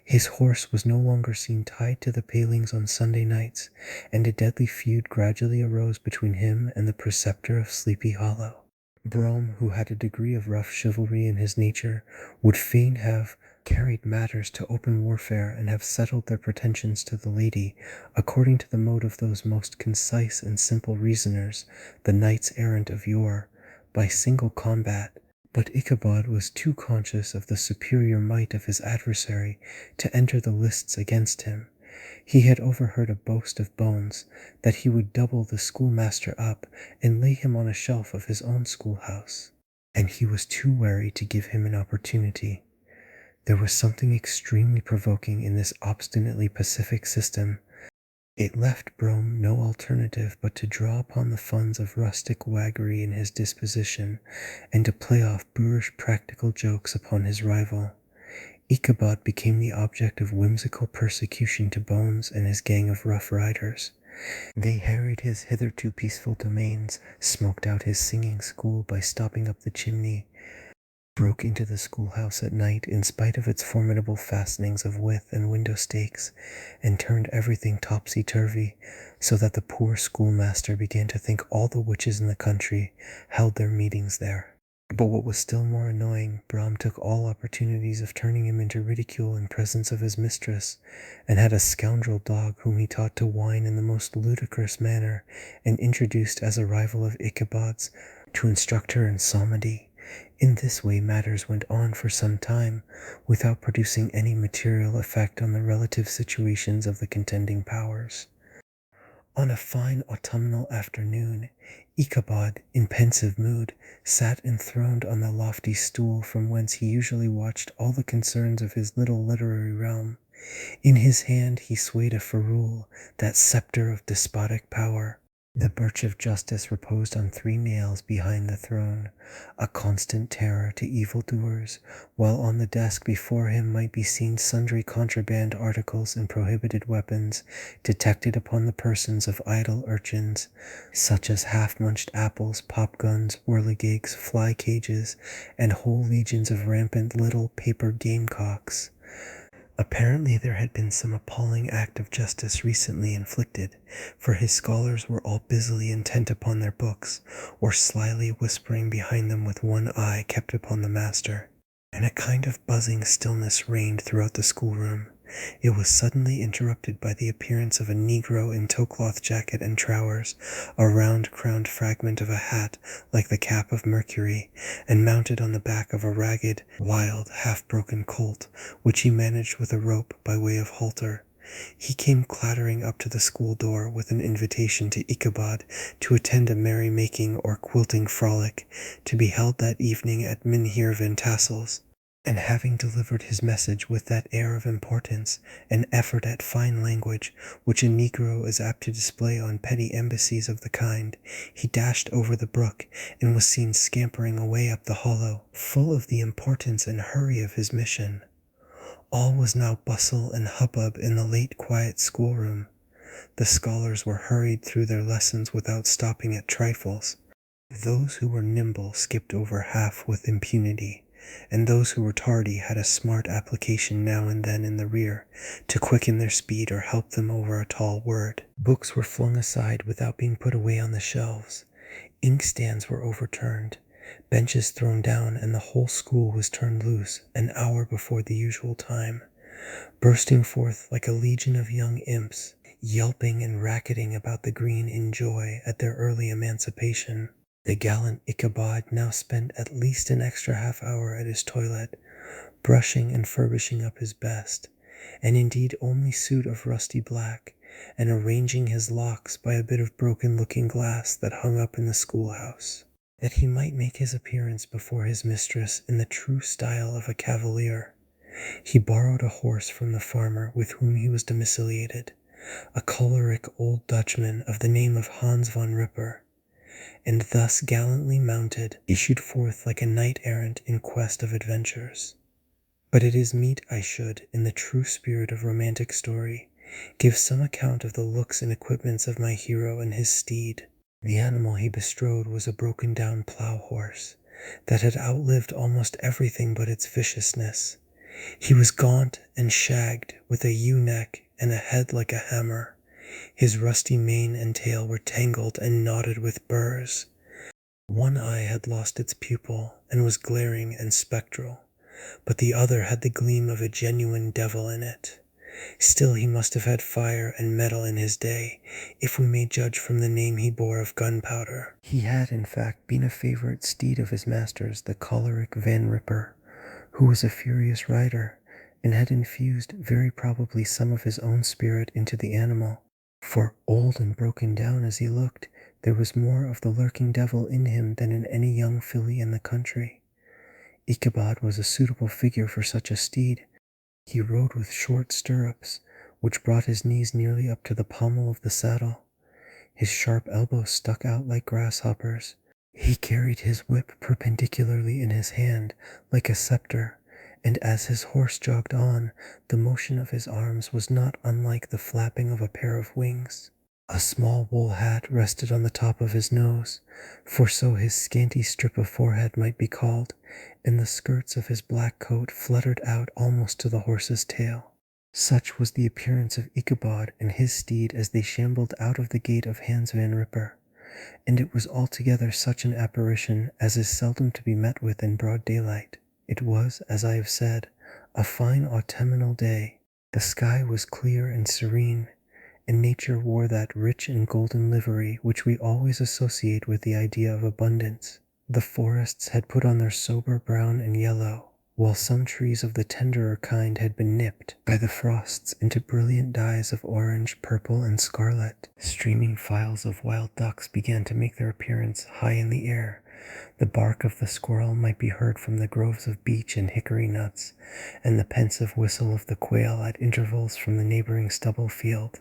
S1: His horse was no longer seen tied to the palings on Sunday nights, and a deadly feud gradually arose between him and the preceptor of Sleepy Hollow. Brome, who had a degree of rough chivalry in his nature, would fain have carried matters to open warfare and have settled their pretensions to the lady, according to the mode of those most concise and simple reasoners, the knights errant of yore, by single combat, but Ichabod was too conscious of the superior might of his adversary to enter the lists against him. He had overheard a boast of Bones, that he would double the schoolmaster up and lay him on a shelf of his own schoolhouse, and he was too wary to give him an opportunity. There was something extremely provoking in this obstinately pacific system. It left Brome no alternative but to draw upon the funds of rustic waggery in his disposition, and to play off boorish practical jokes upon his rival. Ichabod became the object of whimsical persecution to Bones and his gang of rough riders. They harried his hitherto peaceful domains, smoked out his singing school by stopping up the chimney, broke into the schoolhouse at night in spite of its formidable fastenings of width and window stakes, and turned everything topsy-turvy, so that the poor schoolmaster began to think all the witches in the country held their meetings there. But what was still more annoying, Brahm took all opportunities of turning him into ridicule in presence of his mistress, and had a scoundrel dog whom he taught to whine in the most ludicrous manner, and introduced as a rival of Ichabod's to instruct her in psalmody. In this way matters went on for some time, without producing any material effect on the relative situations of the contending powers. On a fine autumnal afternoon, Ichabod, in pensive mood, sat enthroned on the lofty stool from whence he usually watched all the concerns of his little literary realm. In his hand he swayed a ferule, that sceptre of despotic power. The birch of justice reposed on 3 nails behind the throne, a constant terror to evildoers, while on the desk before him might be seen sundry contraband articles and prohibited weapons detected upon the persons of idle urchins, such as half-munched apples, pop-guns, whirligigs, fly-cages, and whole legions of rampant little paper gamecocks. Apparently there had been some appalling act of justice recently inflicted, for his scholars were all busily intent upon their books, or slyly whispering behind them with one eye kept upon the master, and a kind of buzzing stillness reigned throughout the schoolroom. It was suddenly interrupted by the appearance of a negro in tow-cloth jacket and trousers, a round-crowned fragment of a hat like the cap of Mercury, and mounted on the back of a ragged, wild, half-broken colt, which he managed with a rope by way of halter. He came clattering up to the school door with an invitation to Ichabod to attend a merry-making or quilting frolic, to be held that evening at Mynheer Van Tassel's. And having delivered his message with that air of importance and effort at fine language which a negro is apt to display on petty embassies of the kind, he dashed over the brook, and was seen scampering away up the hollow, full of the importance and hurry of his mission. All was now bustle and hubbub in the late quiet schoolroom. The scholars were hurried through their lessons without stopping at trifles. Those who were nimble skipped over half with impunity, and those who were tardy had a smart application now and then in the rear, to quicken their speed or help them over a tall word. Books were flung aside without being put away on the shelves. Inkstands were overturned, benches thrown down, and the whole school was turned loose an hour before the usual time, bursting forth like a legion of young imps, yelping and racketing about the green in joy at their early emancipation. The gallant Ichabod now spent at least an extra half-hour at his toilet, brushing and furbishing up his best, and indeed only suit of rusty black, and arranging his locks by a bit of broken looking-glass that hung up in the schoolhouse, that he might make his appearance before his mistress in the true style of a cavalier. He borrowed a horse from the farmer with whom he was domiciliated, a choleric old Dutchman of the name of Hans von Ripper, and thus gallantly mounted, issued forth like a knight-errant in quest of adventures. But it is meet I should, in the true spirit of romantic story, give some account of the looks and equipments of my hero and his steed. The animal he bestrode was a broken-down plough-horse, that had outlived almost everything but its viciousness. He was gaunt and shagged, with a ewe-neck and a head like a hammer. His rusty mane and tail were tangled and knotted with burrs. One eye had lost its pupil and was glaring and spectral, but the other had the gleam of a genuine devil in it. Still he must have had fire and metal in his day, if we may judge from the name he bore of gunpowder. He had, in fact, been a favorite steed of his master's, the choleric Van Ripper, who was a furious rider, and had infused very probably some of his own spirit into the animal. For, old and broken down as he looked, there was more of the lurking devil in him than in any young filly in the country. Ichabod was a suitable figure for such a steed. He rode with short stirrups, which brought his knees nearly up to the pommel of the saddle. His sharp elbows stuck out like grasshoppers. He carried his whip perpendicularly in his hand, like a sceptre, and as his horse jogged on, the motion of his arms was not unlike the flapping of a pair of wings. A small wool hat rested on the top of his nose, for so his scanty strip of forehead might be called, and the skirts of his black coat fluttered out almost to the horse's tail. Such was the appearance of Ichabod and his steed as they shambled out of the gate of Hans Van Ripper. and it was altogether such an apparition as is seldom to be met with in broad daylight. It was, as I have said, a fine autumnal day. The sky was clear and serene, and nature wore that rich and golden livery which we always associate with the idea of abundance. The forests had put on their sober brown and yellow, while some trees of the tenderer kind had been nipped by the frosts into brilliant dyes of orange, purple, and scarlet. Streaming files of wild ducks began to make their appearance high in the air. The bark of the squirrel might be heard from the groves of beech and hickory nuts, and the pensive whistle of the quail at intervals from the neighboring stubble field.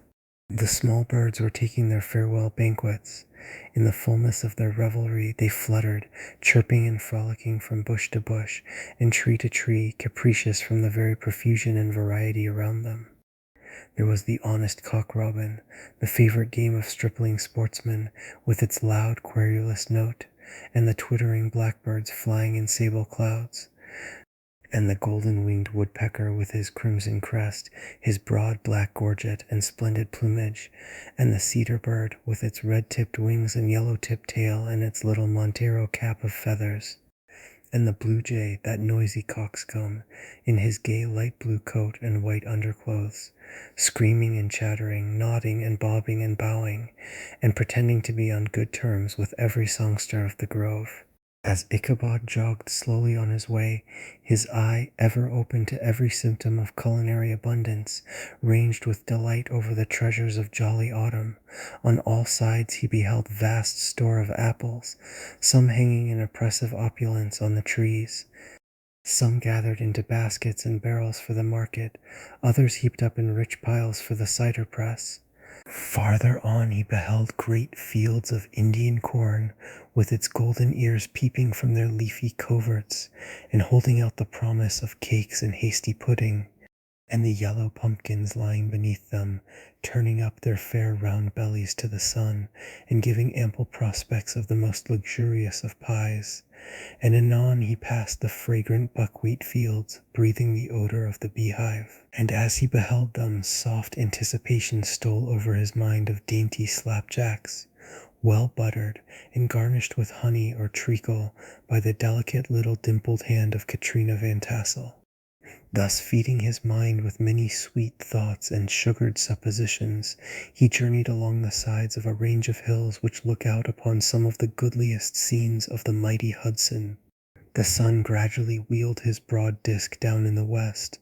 S1: The small birds were taking their farewell banquets. In the fullness of their revelry they fluttered, chirping and frolicking from bush to bush, and tree to tree, capricious from the very profusion and variety around them. There was the honest cock-robin, the favorite game of stripling sportsmen, with its loud, querulous note, and the twittering blackbirds flying in sable clouds, and the golden-winged woodpecker with his crimson crest, his broad black gorget and splendid plumage, and the cedar bird with its red-tipped wings and yellow-tipped tail and its little Montero cap of feathers, and the blue jay, that noisy coxcomb, in his gay light blue coat and white underclothes, screaming and chattering, nodding and bobbing and bowing, and pretending to be on good terms with every songster of the grove. As Ichabod jogged slowly on his way, his eye, ever open to every symptom of culinary abundance, ranged with delight over the treasures of jolly autumn. On all sides he beheld vast store of apples, some hanging in oppressive opulence on the trees, some gathered into baskets and barrels for the market, others heaped up in rich piles for the cider press. Farther on he beheld great fields of Indian corn, with its golden ears peeping from their leafy coverts, and holding out the promise of cakes and hasty pudding, and the yellow pumpkins lying beneath them, turning up their fair round bellies to the sun, and giving ample prospects of the most luxurious of pies. And anon he passed the fragrant buckwheat fields, breathing the odor of the beehive. And as he beheld them, soft anticipation stole over his mind of dainty slapjacks, well buttered, and garnished with honey or treacle by the delicate little dimpled hand of Katrina Van Tassel. Thus feeding his mind with many sweet thoughts and sugared suppositions, he journeyed along the sides of a range of hills which look out upon some of the goodliest scenes of the mighty Hudson. The sun gradually wheeled his broad disk down in the west.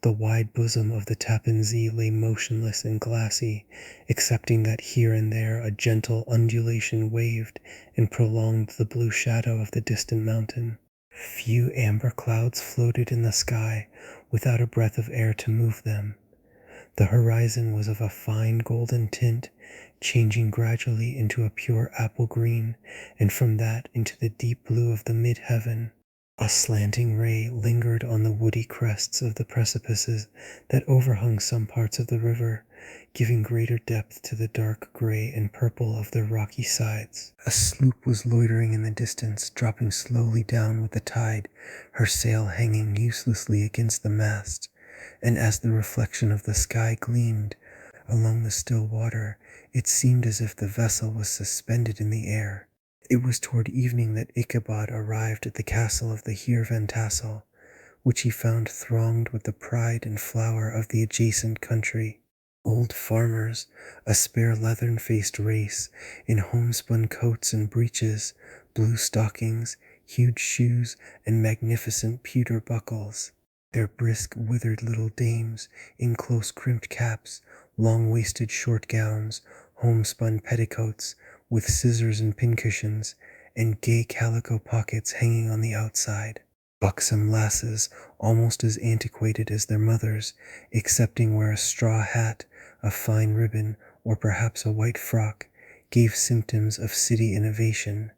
S1: The wide bosom of the Tappan Zee lay motionless and glassy, excepting that here and there a gentle undulation waved and prolonged the blue shadow of the distant mountain. Few amber clouds floated in the sky, without a breath of air to move them. The horizon was of a fine golden tint, changing gradually into a pure apple green, and from that into the deep blue of the mid-heaven. A slanting ray lingered on the woody crests of the precipices that overhung some parts of the river, giving greater depth to the dark gray and purple of their rocky sides. A sloop was loitering in the distance, dropping slowly down with the tide, her sail hanging uselessly against the mast, and as the reflection of the sky gleamed along the still water, it seemed as if the vessel was suspended in the air. It was toward evening that Ichabod arrived at the castle of the Heer Van Tassel, which he found thronged with the pride and flower of the adjacent country. Old farmers, a spare leathern-faced race, in homespun coats and breeches, blue stockings, huge shoes, and magnificent pewter buckles. Their brisk, withered little dames, in close-crimped caps, long-waisted short gowns, homespun petticoats, with scissors and pincushions, and gay calico pockets hanging on the outside. Buxom lasses, almost as antiquated as their mothers, excepting where a straw hat, a fine ribbon, or perhaps a white frock, gave symptoms of city innovation.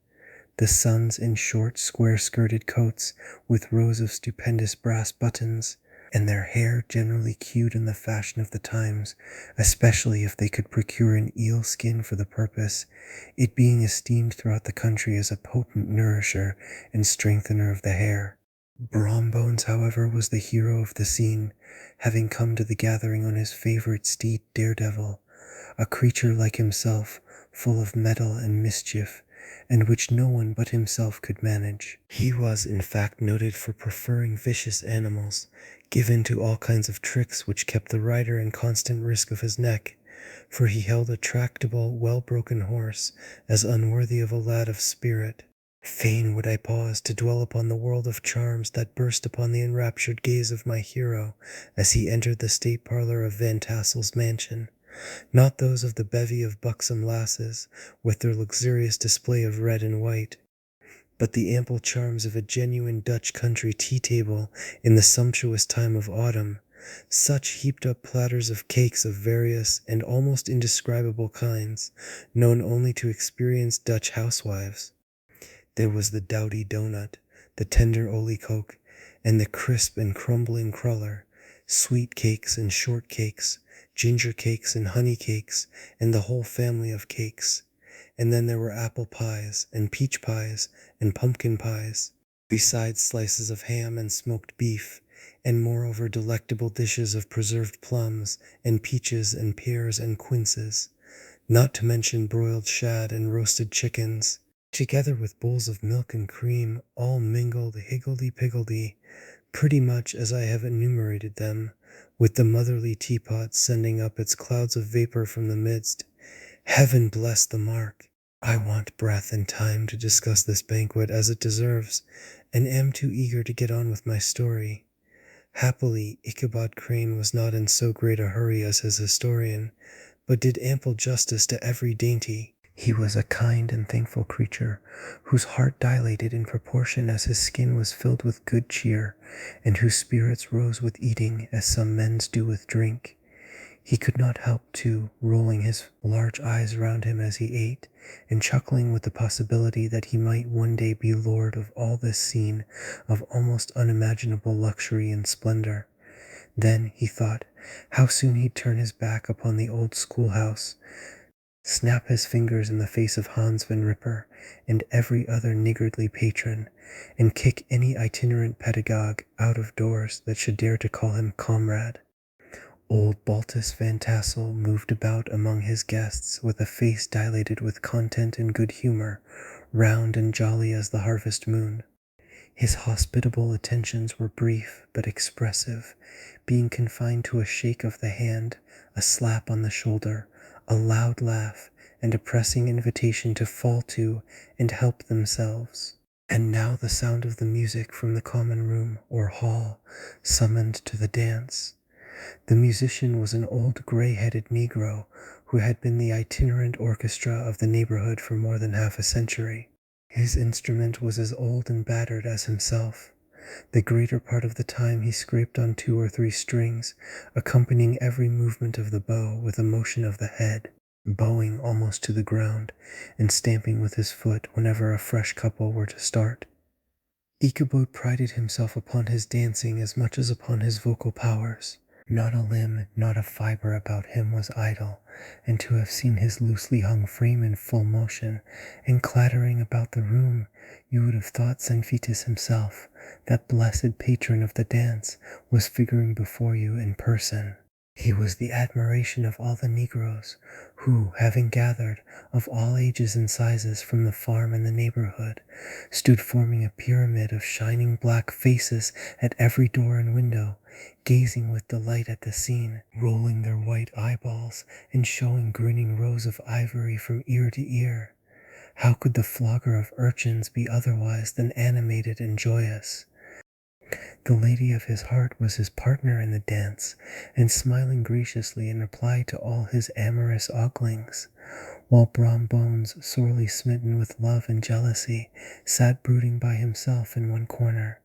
S1: The sons in short, square-skirted coats, with rows of stupendous brass buttons, and their hair generally queued in the fashion of the times, especially if they could procure an eel skin for the purpose, it being esteemed throughout the country as a potent nourisher and strengthener of the hair. Brombones, however, was the hero of the scene, having come to the gathering on his favorite steed Daredevil, a creature like himself, full of metal and mischief, and which no one but himself could manage. He was, in fact, noted for preferring vicious animals, given to all kinds of tricks which kept the rider in constant risk of his neck, for he held a tractable, well-broken horse as unworthy of a lad of spirit. Fain would I pause to dwell upon the world of charms that burst upon the enraptured gaze of my hero as he entered the state parlor of Van Tassel's mansion, not those of the bevy of buxom lasses, with their luxurious display of red and white, but the ample charms of a genuine Dutch country tea-table in the sumptuous time of autumn, such heaped-up platters of cakes of various and almost indescribable kinds, known only to experienced Dutch housewives. There was the doughty doughnut, the tender oliekoek, and the crisp and crumbling cruller, sweet cakes and short cakes, ginger cakes and honey cakes, and the whole family of cakes. And then there were apple pies, and peach pies, and pumpkin pies, besides slices of ham and smoked beef, and moreover delectable dishes of preserved plums, and peaches, and pears, and quinces, not to mention broiled shad and roasted chickens, together with bowls of milk and cream, all mingled higgledy-piggledy, pretty much as I have enumerated them, with the motherly teapot sending up its clouds of vapor from the midst. Heaven bless the mark! I want breath and time to discuss this banquet as it deserves, and am too eager to get on with my story. Happily, Ichabod Crane was not in so great a hurry as his historian, but did ample justice to every dainty. He was a kind and thankful creature, whose heart dilated in proportion as his skin was filled with good cheer, and whose spirits rose with eating as some men's do with drink. He could not help, too, rolling his large eyes round him as he ate, and chuckling with the possibility that he might one day be lord of all this scene of almost unimaginable luxury and splendor. Then, he thought, how soon he'd turn his back upon the old schoolhouse, snap his fingers in the face of Hans Van Ripper and every other niggardly patron, and kick any itinerant pedagogue out of doors that should dare to call him comrade. Old Baltus Van Tassel moved about among his guests with a face dilated with content and good humor, round and jolly as the harvest moon. His hospitable attentions were brief but expressive, being confined to a shake of the hand, a slap on the shoulder, a loud laugh, and a pressing invitation to fall to and help themselves. And now the sound of the music from the common room or hall summoned to the dance. The musician was an old gray-headed Negro who had been the itinerant orchestra of the neighborhood for more than half a century. His instrument was as old and battered as himself. The greater part of the time he scraped on 2 or 3 strings, accompanying every movement of the bow with a motion of the head, bowing almost to the ground, and stamping with his foot whenever a fresh couple were to start. Ichabod prided himself upon his dancing as much as upon his vocal powers. Not a limb, not a fibre about him was idle, and to have seen his loosely hung frame in full motion, and clattering about the room, you would have thought Xenphitis himself, that blessed patron of the dance, was figuring before you in person. He was the admiration of all the Negroes, who, having gathered, of all ages and sizes, from the farm and the neighborhood, stood forming a pyramid of shining black faces at every door and window, gazing with delight at the scene, rolling their white eyeballs, and showing grinning rows of ivory from ear to ear. How could the flogger of urchins be otherwise than animated and joyous? The lady of his heart was his partner in the dance, and smiling graciously in reply to all his amorous oglings, while Brom Bones, sorely smitten with love and jealousy, sat brooding by himself in one corner.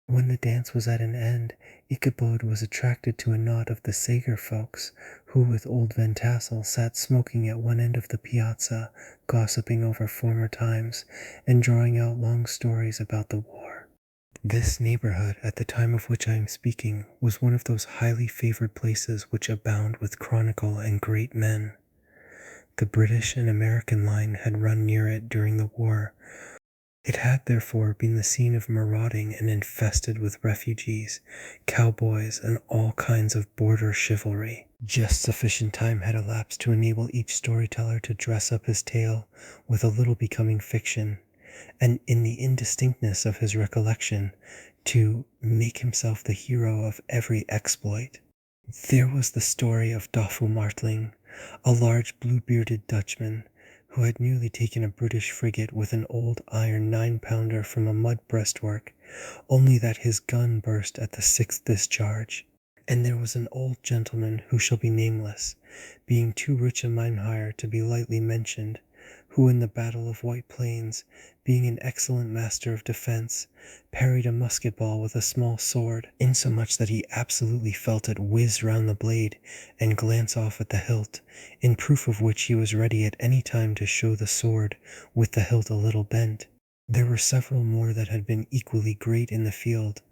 S1: When the dance was at an end, Ichabod was attracted to a knot of the Sager folks, who with old Van Tassel sat smoking at one end of the piazza, gossiping over former times, and drawing out long stories about the war. This neighborhood, at the time of which I am speaking, was one of those highly favored places which abound with chronicle and great men. The British and American line had run near it during the war. It had therefore been the scene of marauding and infested with refugees, cowboys, and all kinds of border chivalry. Just sufficient time had elapsed to enable each storyteller to dress up his tale with a little becoming fiction, and in the indistinctness of his recollection, to make himself the hero of every exploit. There was the story of Doffel Martling, a large blue-bearded Dutchman, who had newly taken a British frigate with an old iron 9-pounder from a mud breastwork, only that his gun burst at the 6th discharge. And there was an old gentleman who shall be nameless, being too rich a mynheer to be lightly mentioned, who in the battle of White Plains, being an excellent master of defence, parried a musket ball with a small sword, insomuch that he absolutely felt it whiz round the blade and glance off at the hilt, in proof of which he was ready at any time to show the sword with the hilt a little bent. There were several more that had been equally great in the field,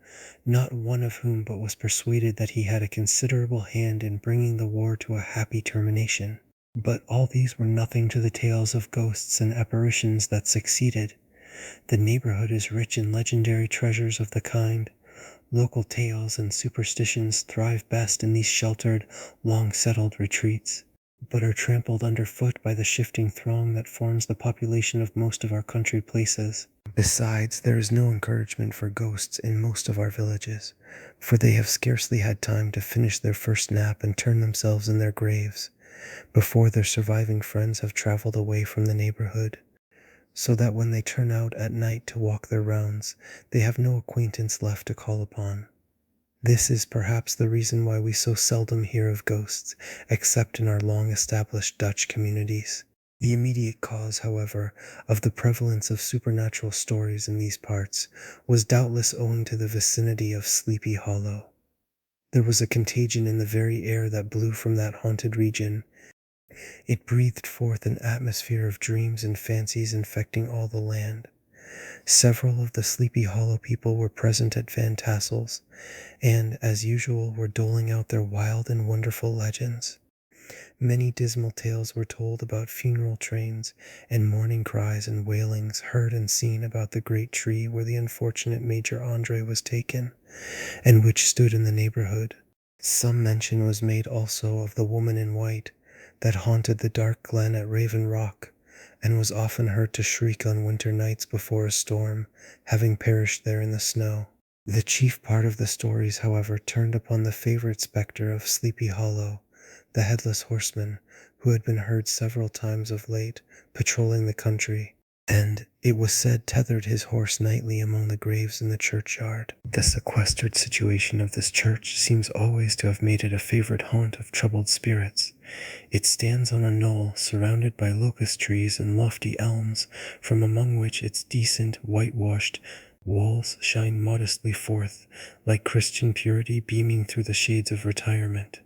S1: not one of whom but was persuaded that he had a considerable hand in bringing the war to a happy termination. But all these were nothing to the tales of ghosts and apparitions that succeeded. The neighborhood is rich in legendary treasures of the kind. Local tales and superstitions thrive best in these sheltered, long-settled retreats, but are trampled underfoot by the shifting throng that forms the population of most of our country places. Besides, there is no encouragement for ghosts in most of our villages, for they have scarcely had time to finish their first nap and turn themselves in their graves, before their surviving friends have traveled away from the neighborhood, so that when they turn out at night to walk their rounds, they have no acquaintance left to call upon. This is perhaps the reason why we so seldom hear of ghosts, except in our long-established Dutch communities. The immediate cause, however, of the prevalence of supernatural stories in these parts was doubtless owing to the vicinity of Sleepy Hollow. There was a contagion in the very air that blew from that haunted region. It breathed forth an atmosphere of dreams and fancies infecting all the land. Several of the Sleepy Hollow people were present at Van Tassel's, and, as usual, were doling out their wild and wonderful legends. Many dismal tales were told about funeral trains, and mourning cries and wailings heard and seen about the great tree where the unfortunate Major Andre was taken, and which stood in the neighborhood. Some mention was made also of the woman in white that haunted the dark glen at Raven Rock, and was often heard to shriek on winter nights before a storm, having perished there in the snow. The chief part of the stories, however, turned upon the favorite spectre of Sleepy Hollow, the headless horseman, who had been heard several times of late patrolling the country, and, it was said, tethered his horse nightly among the graves in the churchyard. The sequestered situation of this church seems always to have made it a favorite haunt of troubled spirits. It stands on a knoll surrounded by locust trees and lofty elms, from among which its decent, whitewashed walls shine modestly forth, like Christian purity beaming through the shades of retirement.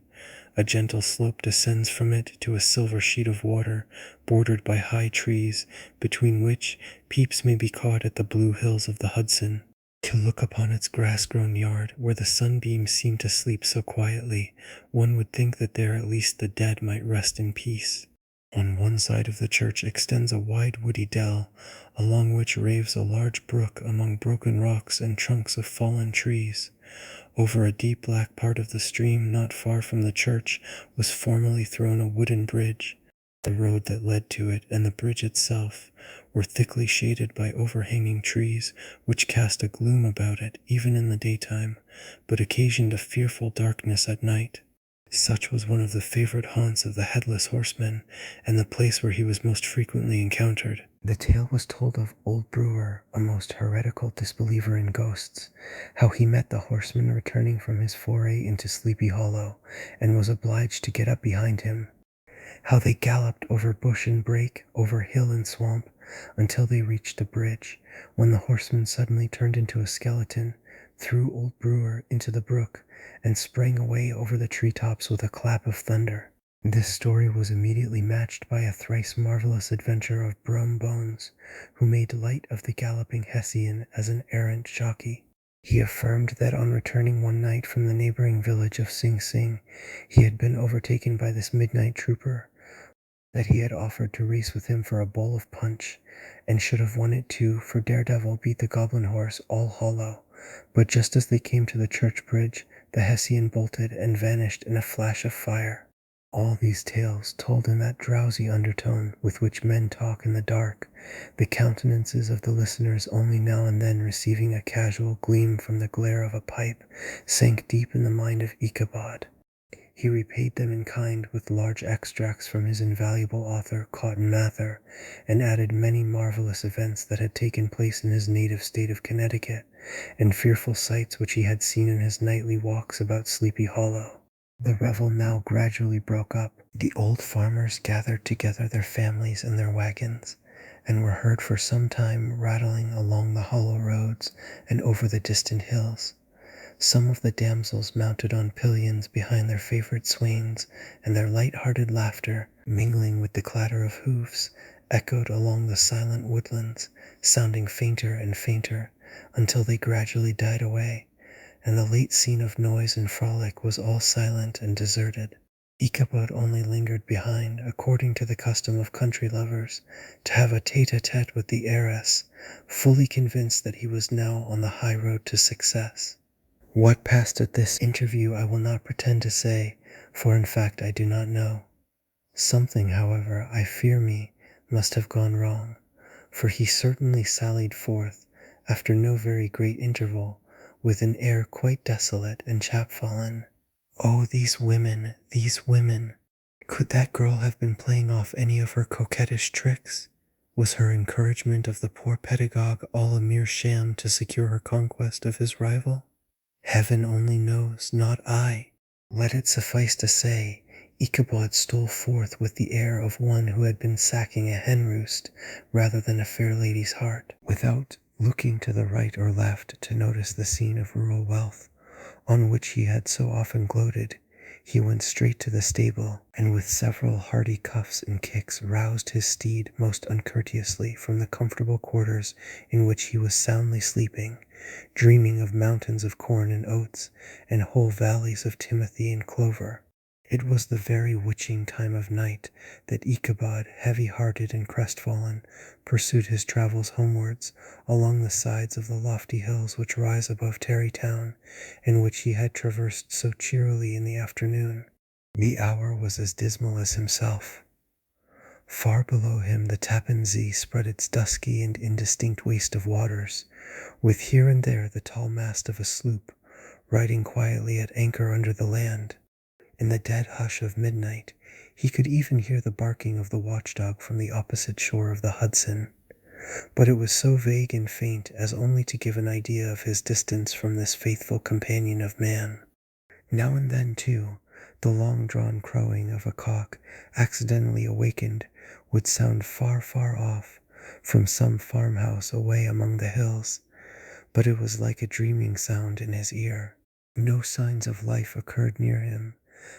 S1: A gentle slope descends from it to a silver sheet of water, bordered by high trees, between which peeps may be caught at the blue hills of the Hudson. To look upon its grass-grown yard, where the sunbeams seem to sleep so quietly, one would think that there at least the dead might rest in peace. On one side of the church extends a wide woody dell, along which raves a large brook among broken rocks and trunks of fallen trees. Over a deep black part of the stream not far from the church was formerly thrown a wooden bridge. The road that led to it and the bridge itself were thickly shaded by overhanging trees, which cast a gloom about it even in the daytime, but occasioned a fearful darkness at night. Such was one of the favorite haunts of the headless horseman, and the place where he was most frequently encountered. The tale was told of old Brewer, a most heretical disbeliever in ghosts, how he met the horseman returning from his foray into Sleepy Hollow, and was obliged to get up behind him. How they galloped over bush and brake, over hill and swamp, until they reached the bridge, when the horseman suddenly turned into a skeleton, threw old Brewer into the brook, and sprang away over the treetops with a clap of thunder. This story was immediately matched by a thrice marvelous adventure of Brum Bones, who made light of the galloping Hessian as an errant jockey. He affirmed that on returning one night from the neighboring village of Sing Sing, he had been overtaken by this midnight trooper, that he had offered to race with him for a bowl of punch, and should have won it too, for Daredevil beat the goblin horse All Hollow, but just as they came to the church bridge, the Hessian bolted and vanished in a flash of fire. All these tales, told in that drowsy undertone with which men talk in the dark, the countenances of the listeners only now and then receiving a casual gleam from the glare of a pipe, sank deep in the mind of Ichabod. He repaid them in kind with large extracts from his invaluable author Cotton Mather, and added many marvelous events that had taken place in his native state of Connecticut, and fearful sights which he had seen in his nightly walks about Sleepy Hollow. The revel now gradually broke up. The old farmers gathered together their families and their wagons, and were heard for some time rattling along the hollow roads and over the distant hills. Some of the damsels mounted on pillions behind their favorite swains, and their light-hearted laughter, mingling with the clatter of hoofs, echoed along the silent woodlands, sounding fainter and fainter, until they gradually died away, and the late scene of noise and frolic was all silent and deserted. Ichabod only lingered behind, according to the custom of country lovers, to have a tete-a-tete with the heiress, fully convinced that he was now on the high road to success. What passed at this interview I will not pretend to say, for in fact I do not know. Something, however, I fear me, must have gone wrong, for he certainly sallied forth, after no very great interval, with an air quite desolate and chapfallen. Oh, these women, these women! Could that girl have been playing off any of her coquettish tricks? Was her encouragement of the poor pedagogue all a mere sham to secure her conquest of his rival? Heaven only knows, not I. Let it suffice to say, Ichabod stole forth with the air of one who had been sacking a hen roost rather than a fair lady's heart, without looking to the right or left to notice the scene of rural wealth, on which he had so often gloated. He went straight to the stable, and with several hearty cuffs and kicks roused his steed most uncourteously from the comfortable quarters in which he was soundly sleeping, dreaming of mountains of corn and oats, and whole valleys of timothy and clover. It was the very witching time of night that Ichabod, heavy-hearted and crestfallen, pursued his travels homewards along the sides of the lofty hills which rise above Tarrytown, and which he had traversed so cheerily in the afternoon. The hour was as dismal as himself. Far below him the Tappan Zee spread its dusky and indistinct waste of waters, with here and there the tall mast of a sloop, riding quietly at anchor under the land. In the dead hush of midnight, he could even hear the barking of the watchdog from the opposite shore of the Hudson, but it was so vague and faint as only to give an idea of his distance from this faithful companion of man. Now and then, too, the long-drawn crowing of a cock, accidentally awakened, would sound far, far off, from some farmhouse away among the hills, but it was like a dreaming sound in his ear. No signs of life occurred near him,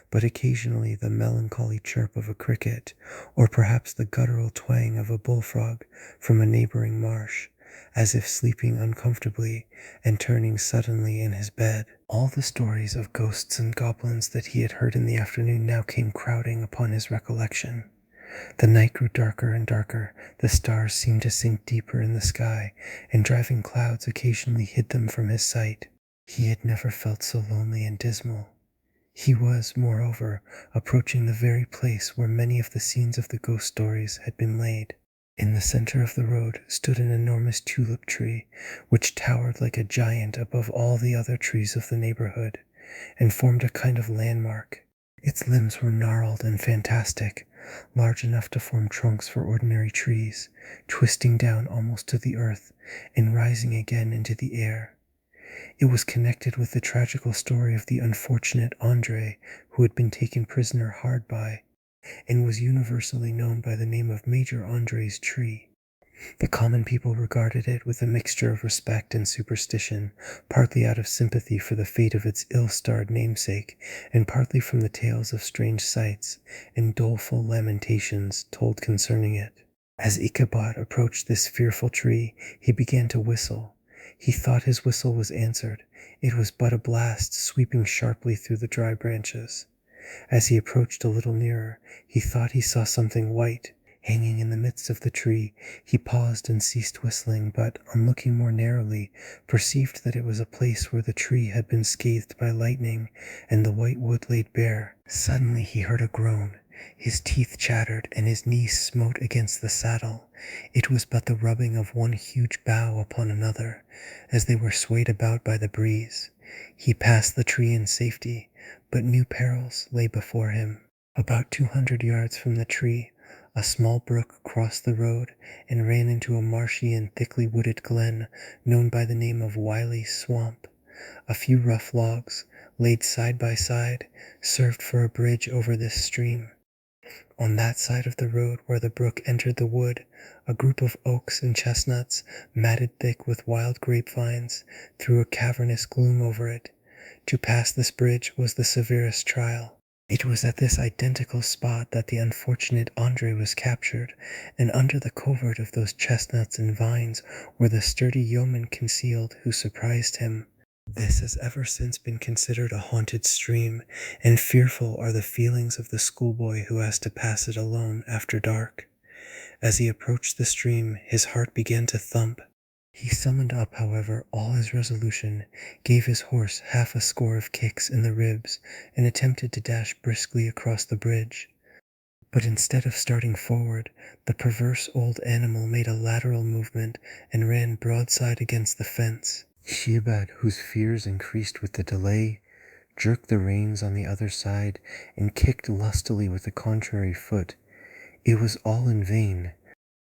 S1: but occasionally the melancholy chirp of a cricket, or perhaps the guttural twang of a bullfrog from a neighboring marsh, as if sleeping uncomfortably and turning suddenly in his bed. All the stories of ghosts and goblins that he had heard in the afternoon now came crowding upon his recollection. The night grew darker and darker, the stars seemed to sink deeper in the sky, and driving clouds occasionally hid them from his sight. He had never felt so lonely and dismal. He was, moreover, approaching the very place where many of the scenes of the ghost stories had been laid. In the center of the road stood an enormous tulip tree, which towered like a giant above all the other trees of the neighborhood, and formed a kind of landmark. Its limbs were gnarled and fantastic, large enough to form trunks for ordinary trees, twisting down almost to the earth, and rising again into the air. It was connected with the tragical story of the unfortunate Andre, who had been taken prisoner hard by, and was universally known by the name of Major Andre's tree. The common people regarded it with a mixture of respect and superstition, partly out of sympathy for the fate of its ill-starred namesake, and partly from the tales of strange sights and doleful lamentations told concerning it. As Ichabod approached this fearful tree, he began to whistle. He thought his whistle was answered. It was but a blast sweeping sharply through the dry branches. As he approached a little nearer, he thought he saw something white, Hanging in the midst of the tree, he paused and ceased whistling, but, on looking more narrowly, perceived that it was a place where the tree had been scathed by lightning, and the white wood laid bare. Suddenly he heard a groan. His teeth chattered, and his knees smote against the saddle. It was but the rubbing of one huge bough upon another, as they were swayed about by the breeze. He passed the tree in safety, but new perils lay before him. About 200 yards from the tree, a small brook crossed the road and ran into a marshy and thickly wooded glen known by the name of Wiley's Swamp. A few rough logs, laid side by side, served for a bridge over this stream. On that side of the road where the brook entered the wood, a group of oaks and chestnuts, matted thick with wild grapevines, threw a cavernous gloom over it. To pass this bridge was the severest trial. It was at this identical spot that the unfortunate Andre was captured, and under the covert of those chestnuts and vines were the sturdy yeomen concealed who surprised him. This has ever since been considered a haunted stream, and fearful are the feelings of the schoolboy who has to pass it alone after dark. As he approached the stream, his heart began to thump. He summoned up, however, all his resolution, gave his horse half a score of kicks in the ribs, and attempted to dash briskly across the bridge. But instead of starting forward, the perverse old animal made a lateral movement and ran broadside against the fence. Ishiabad, whose fears increased with the delay, jerked the reins on the other side and kicked lustily with the contrary foot. It was all in vain.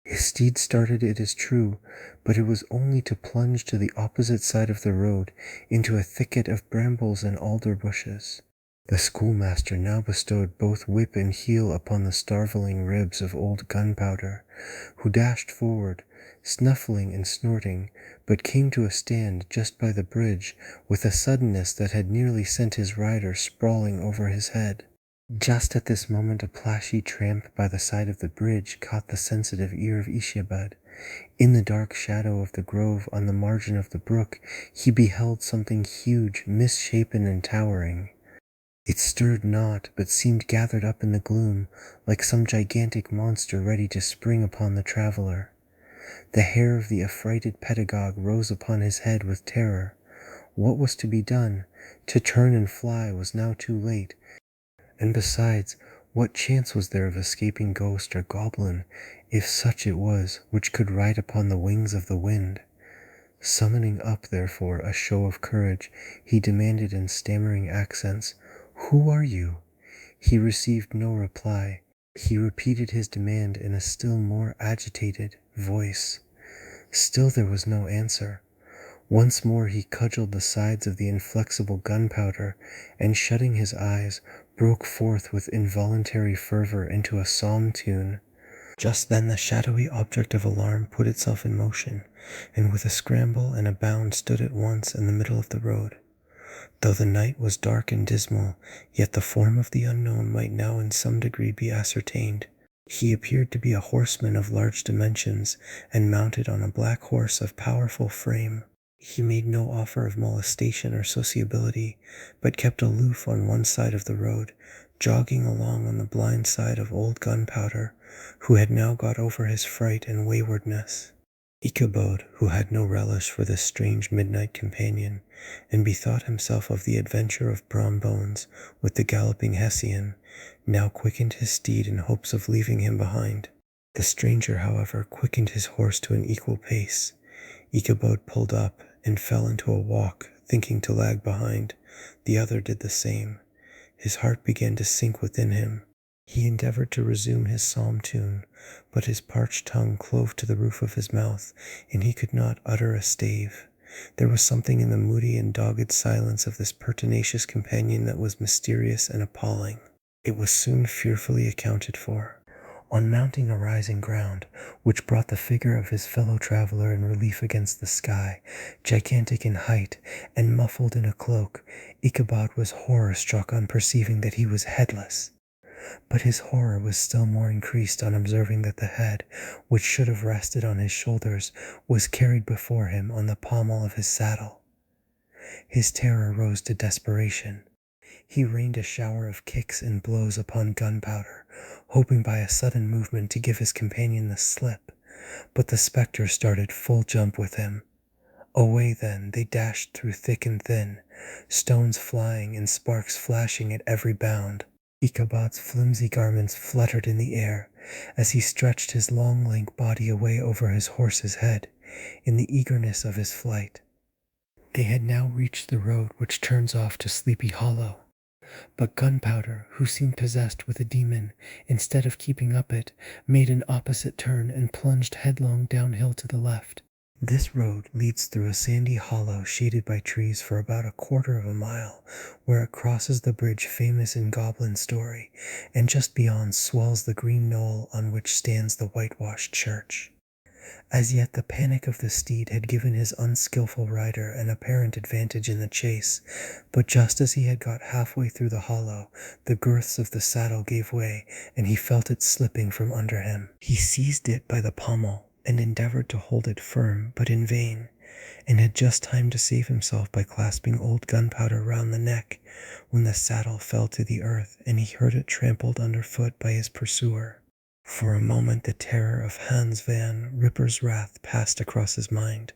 S1: His steed started, it is true, but it was only to plunge to the opposite side of the road into a thicket of brambles and alder bushes. The schoolmaster now bestowed both whip and heel upon the starveling ribs of old Gunpowder, who dashed forward, snuffling and snorting, but came to a stand just by the bridge with a suddenness that had nearly sent his rider sprawling over his head. Just at this moment a plashy tramp by the side of the bridge caught the sensitive ear of Ishiabad. In the dark shadow of the grove on the margin of the brook he beheld something huge, misshapen and towering. It stirred not, but seemed gathered up in the gloom, like some gigantic monster ready to spring upon the traveler. The hair of the affrighted pedagogue rose upon his head with terror. What was to be done? To turn and fly was now too late. And besides, what chance was there of escaping ghost or goblin, if such it was, which could ride upon the wings of the wind? Summoning up, therefore, a show of courage, he demanded in stammering accents, "Who are you?" He received no reply. He repeated his demand in a still more agitated voice. Still there was no answer. Once more he cudgeled the sides of the inflexible Gunpowder, and shutting his eyes, broke forth with involuntary fervor into a psalm tune. Just then the shadowy object of alarm put itself in motion, and with a scramble and a bound stood at once in the middle of the road. Though the night was dark and dismal, yet the form of the unknown might now in some degree be ascertained. He appeared to be a horseman of large dimensions, and mounted on a black horse of powerful frame. He made no offer of molestation or sociability, but kept aloof on one side of the road, jogging along on the blind side of old Gunpowder, who had now got over his fright and waywardness. Ichabod, who had no relish for this strange midnight companion, and bethought himself of the adventure of Brom Bones with the galloping Hessian, now quickened his steed in hopes of leaving him behind. The stranger, however, quickened his horse to an equal pace. Ichabod pulled up and fell into a walk, thinking to lag behind. The other did the same. His heart began to sink within him. He endeavored to resume his psalm tune, but his parched tongue clove to the roof of his mouth, and he could not utter a stave. There was something in the moody and dogged silence of this pertinacious companion that was mysterious and appalling. It was soon fearfully accounted for. On mounting a rising ground, which brought the figure of his fellow traveler in relief against the sky, gigantic in height, and muffled in a cloak, Ichabod was horror-struck on perceiving that he was headless. But his horror was still more increased on observing that the head, which should have rested on his shoulders, was carried before him on the pommel of his saddle. His terror rose to desperation. He rained a shower of kicks and blows upon Gunpowder, hoping by a sudden movement to give his companion the slip, but the spectre started full jump with him. Away then they dashed through thick and thin, stones flying and sparks flashing at every bound. Ichabod's flimsy garments fluttered in the air as he stretched his long lank body away over his horse's head in the eagerness of his flight. They had now reached the road which turns off to Sleepy Hollow, but Gunpowder, who seemed possessed with a demon, instead of keeping up it, made an opposite turn and plunged headlong downhill to the left. This road leads through a sandy hollow shaded by trees for about a quarter of a mile, where it crosses the bridge famous in goblin story, and just beyond swells the green knoll on which stands the whitewashed church. As yet the panic of the steed had given his unskilful rider an apparent advantage in the chase, but just as he had got halfway through the hollow, the girths of the saddle gave way, and he felt it slipping from under him. He seized it by the pommel, and endeavored to hold it firm, but in vain, and had just time to save himself by clasping old Gunpowder round the neck, when the saddle fell to the earth, and he heard it trampled underfoot by his pursuer. For a moment the terror of Hans Van Ripper's wrath passed across his mind,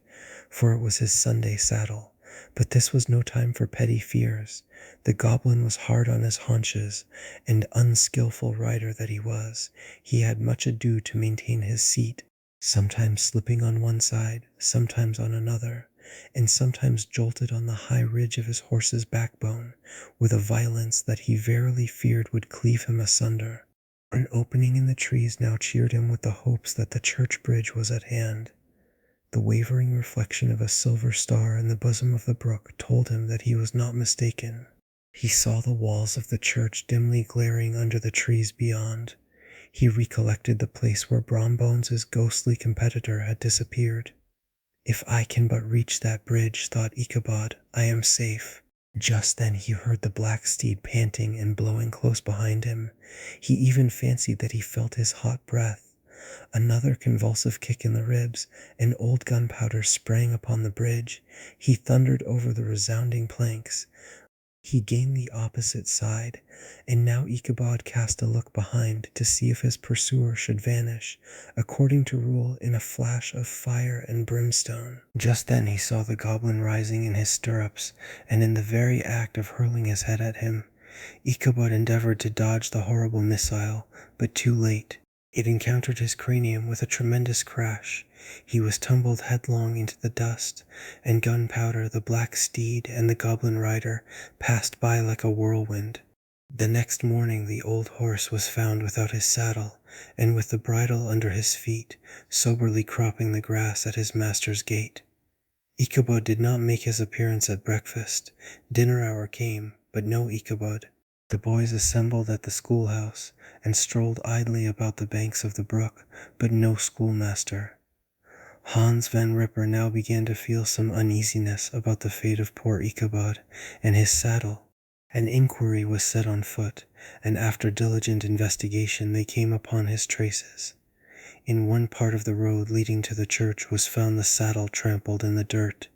S1: for it was his Sunday saddle, but this was no time for petty fears. The goblin was hard on his haunches, and unskilful rider that he was, he had much ado to maintain his seat, sometimes slipping on one side, sometimes on another, and sometimes jolted on the high ridge of his horse's backbone, with a violence that he verily feared would cleave him asunder. An opening in the trees now cheered him with the hopes that the church bridge was at hand. The wavering reflection of a silver star in the bosom of the brook told him that he was not mistaken. He saw the walls of the church dimly glaring under the trees beyond. He recollected the place where Brombones' ghostly competitor had disappeared. If I can but reach that bridge, thought Ichabod, I am safe. Just then he heard the black steed panting and blowing close behind him. He even fancied that he felt his hot breath. Another convulsive kick in the ribs, and old Gunpowder sprang upon the bridge. He thundered over the resounding planks. He gained the opposite side, and now Ichabod cast a look behind to see if his pursuer should vanish, according to rule, in a flash of fire and brimstone. Just then he saw the goblin rising in his stirrups, and in the very act of hurling his head at him. Ichabod endeavored to dodge the horrible missile, but too late. It encountered his cranium with a tremendous crash. He was tumbled headlong into the dust, and Gunpowder, the black steed, and the goblin rider passed by like a whirlwind. The next morning the old horse was found without his saddle, and with the bridle under his feet, soberly cropping the grass at his master's gate. Ichabod did not make his appearance at breakfast. Dinner hour came, but no Ichabod. The boys assembled at the schoolhouse, and strolled idly about the banks of the brook, but no schoolmaster. Hans Van Ripper now began to feel some uneasiness about the fate of poor Ichabod and his saddle. An inquiry was set on foot, and after diligent investigation they came upon his traces. In one part of the road leading to the church was found the saddle trampled in the dirt,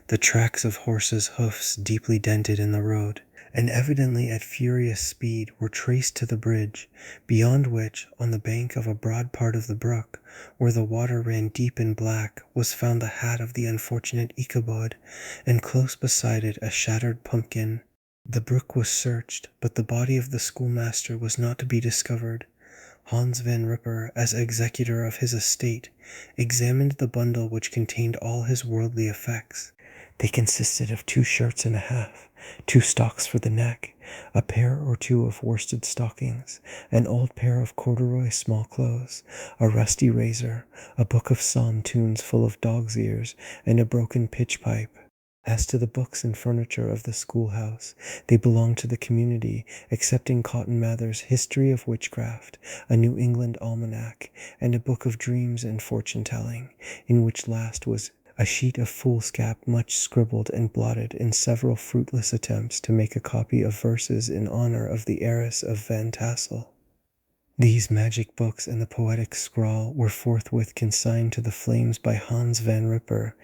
S1: the tracks of horses' hoofs deeply dented in the road, and evidently at furious speed, were traced to the bridge, beyond which, on the bank of a broad part of the brook, where the water ran deep and black, was found the hat of the unfortunate Ichabod, and close beside it a shattered pumpkin. The brook was searched, but the body of the schoolmaster was not to be discovered. Hans Van Ripper, as executor of his estate, examined the bundle which contained all his worldly effects. They consisted of 2 shirts and a half, 2 stocks for the neck, a pair or 2 of worsted stockings, an old pair of corduroy small clothes, a rusty razor, a book of psalm tunes full of dog's ears, and a broken pitch pipe. As to the books and furniture of the schoolhouse, they belonged to the community, excepting Cotton Mather's History of Witchcraft, a New England Almanac, and a book of dreams and fortune-telling, in which last was a sheet of foolscap much scribbled and blotted in several fruitless attempts to make a copy of verses in honor of the heiress of Van Tassel. These magic books and the poetic scrawl were forthwith consigned to the flames by Hans Van Ripper,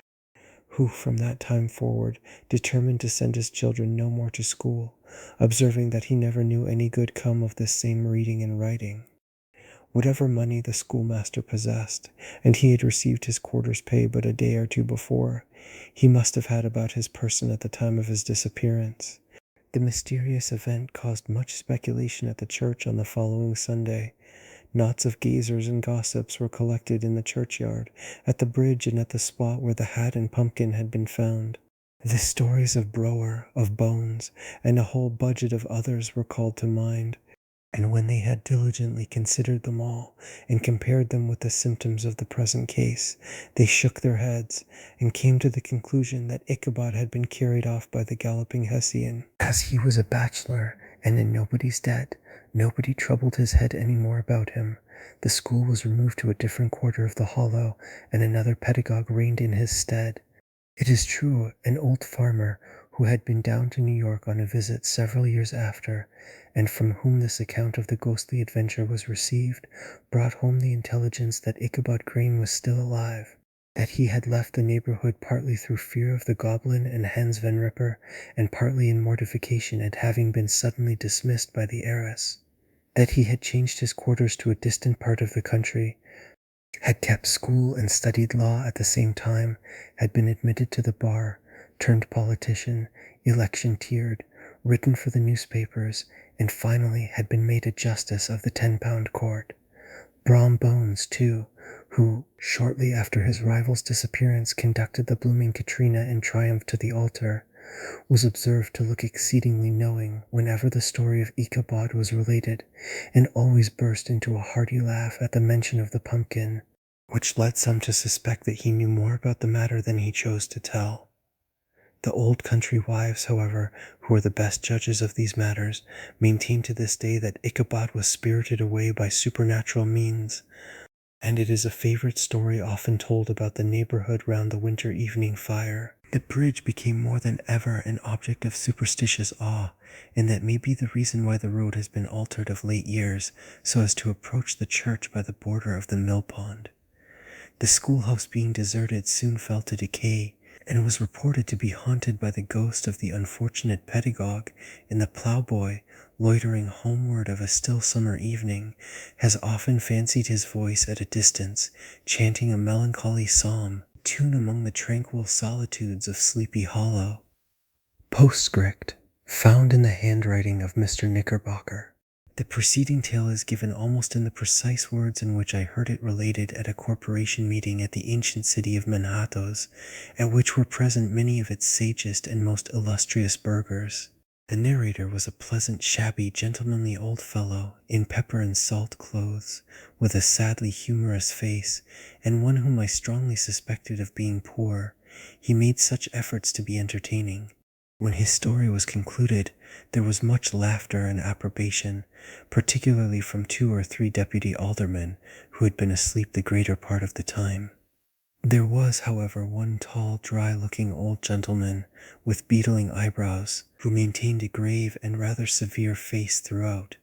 S1: who from that time forward determined to send his children no more to school, observing that he never knew any good come of this same reading and writing. Whatever money the schoolmaster possessed, and he had received his quarter's pay but a day or two before, he must have had about his person at the time of his disappearance. The mysterious event caused much speculation at the church on the following Sunday. Knots of gazers and gossips were collected in the churchyard, at the bridge, and at the spot where the hat and pumpkin had been found. The stories of Brower, of Bones, and a whole budget of others were called to mind, and when they had diligently considered them all, and compared them with the symptoms of the present case, they shook their heads, and came to the conclusion that Ichabod had been carried off by the galloping Hessian. As he was a bachelor, and in nobody's debt, nobody troubled his head any more about him. The school was removed to a different quarter of the hollow, and another pedagogue reigned in his stead. It is true, an old farmer, who had been down to New York on a visit several years after, and from whom this account of the ghostly adventure was received, brought home the intelligence that Ichabod Crane was still alive, that he had left the neighborhood partly through fear of the goblin and Hans Van Ripper, and partly in mortification at having been suddenly dismissed by the heiress, that he had changed his quarters to a distant part of the country, had kept school and studied law at the same time, had been admitted to the bar, turned politician, electioneered, written for the newspapers, and finally had been made a justice of the 10-pound court. Brom Bones, too, who, shortly after his rival's disappearance, conducted the blooming Katrina in triumph to the altar, was observed to look exceedingly knowing whenever the story of Ichabod was related, and always burst into a hearty laugh at the mention of the pumpkin, which led some to suspect that he knew more about the matter than he chose to tell. The old country wives, however, who were the best judges of these matters, maintain to this day that Ichabod was spirited away by supernatural means, and it is a favorite story often told about the neighborhood round the winter evening fire. The bridge became more than ever an object of superstitious awe, and that may be the reason why the road has been altered of late years, so as to approach the church by the border of the mill pond. The schoolhouse being deserted soon fell to decay, and was reported to be haunted by the ghost of the unfortunate pedagogue, and the ploughboy, loitering homeward of a still summer evening, has often fancied his voice at a distance, chanting a melancholy psalm, tune among the tranquil solitudes of Sleepy Hollow. Postscript, found in the handwriting of Mr. Knickerbocker. The preceding tale is given almost in the precise words in which I heard it related at a corporation meeting at the ancient city of Manhattoes, at which were present many of its sagest and most illustrious burghers. The narrator was a pleasant, shabby, gentlemanly old fellow, in pepper and salt clothes, with a sadly humorous face, and one whom I strongly suspected of being poor. He made such efforts to be entertaining. When his story was concluded, there was much laughter and approbation, particularly from 2 or 3 deputy aldermen, who had been asleep the greater part of the time. There was, however, one tall, dry-looking old gentleman, with beetling eyebrows, who maintained a grave and rather severe face throughout,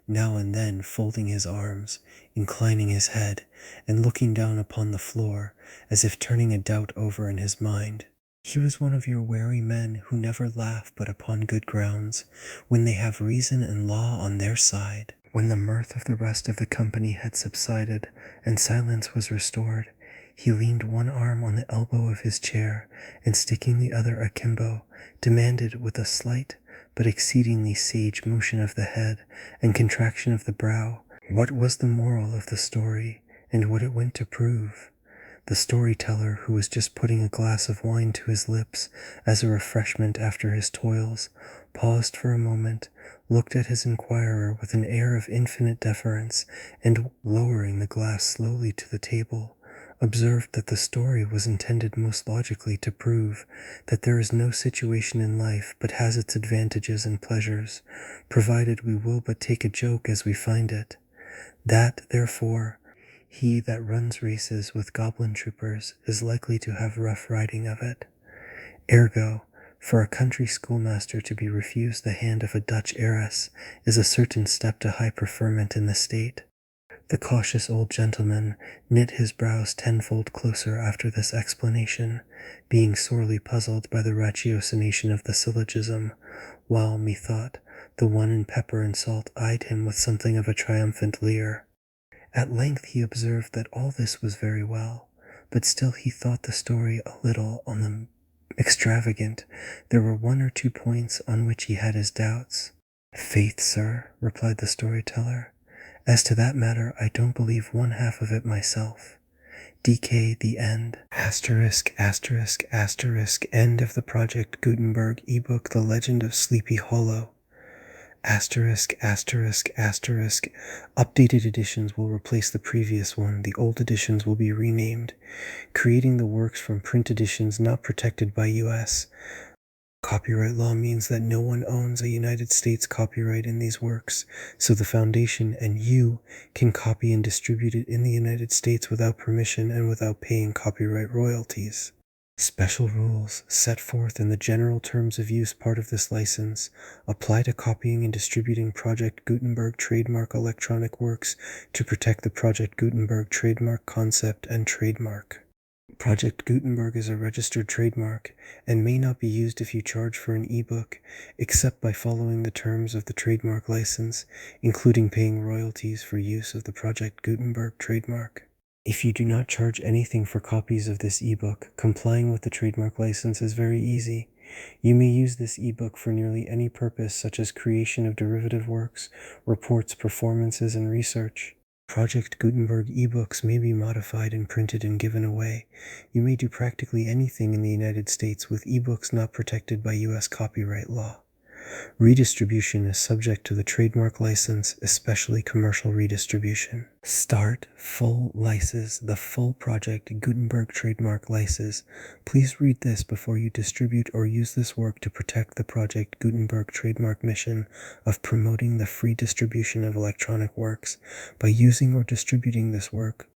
S1: now and then folding his arms, inclining his head, and looking down upon the floor, as if turning a doubt over in his mind. He was one of your wary men who never laugh but upon good grounds, when they have reason and law on their side. When the mirth of the rest of the company had subsided, and silence was restored, he leaned one arm on the elbow of his chair, and sticking the other akimbo, demanded with a slight but exceedingly sage motion of the head and contraction of the brow, what was the moral of the story, and what it went to prove. The storyteller, who was just putting a glass of wine to his lips as a refreshment after his toils, paused for a moment, looked at his inquirer with an air of infinite deference, and, lowering the glass slowly to the table, observed that the story was intended most logically to prove that there is no situation in life but has its advantages and pleasures, provided we will but take a joke as we find it. That, therefore, he that runs races with goblin troopers is likely to have rough riding of it. Ergo, for a country schoolmaster to be refused the hand of a Dutch heiress is a certain step to high preferment in the state. The cautious old gentleman knit his brows tenfold closer after this explanation, being sorely puzzled by the ratiocination of the syllogism, while, methought, the one in pepper and salt eyed him with something of a triumphant leer. At length he observed that all this was very well, but still he thought the story a little on the extravagant. There were one or two points on which he had his doubts. "Faith, sir," replied the storyteller, "as to that matter I don't believe one half of it myself. DK the end. Asterisk, asterisk, asterisk, end of the Project Gutenberg ebook The Legend of Sleepy Hollow. Asterisk, asterisk, asterisk. Updated editions will replace the previous one. The old editions will be renamed, creating the works from print editions not protected by U.S. copyright law means that no one owns a United States copyright in these works, so the Foundation and you can copy and distribute it in the United States without permission and without paying copyright royalties. Special rules set forth in the general terms of use part of this license apply to copying and distributing Project Gutenberg trademark electronic works to protect the Project Gutenberg trademark concept and trademark. Project Gutenberg is a registered trademark and may not be used if you charge for an ebook, except by following the terms of the trademark license, including paying royalties for use of the Project Gutenberg trademark. If you do not charge anything for copies of this ebook, complying with the trademark license is very easy. You may use this ebook for nearly any purpose, such as creation of derivative works, reports, performances, and research. Project Gutenberg ebooks may be modified and printed and given away. You may do practically anything in the United States with ebooks not protected by U.S. copyright law. Redistribution is subject to the trademark license, especially commercial redistribution. Start full license, the full Project Gutenberg trademark license. Please read this before you distribute or use this work to protect the Project Gutenberg trademark mission of promoting the free distribution of electronic works. By using or distributing this work,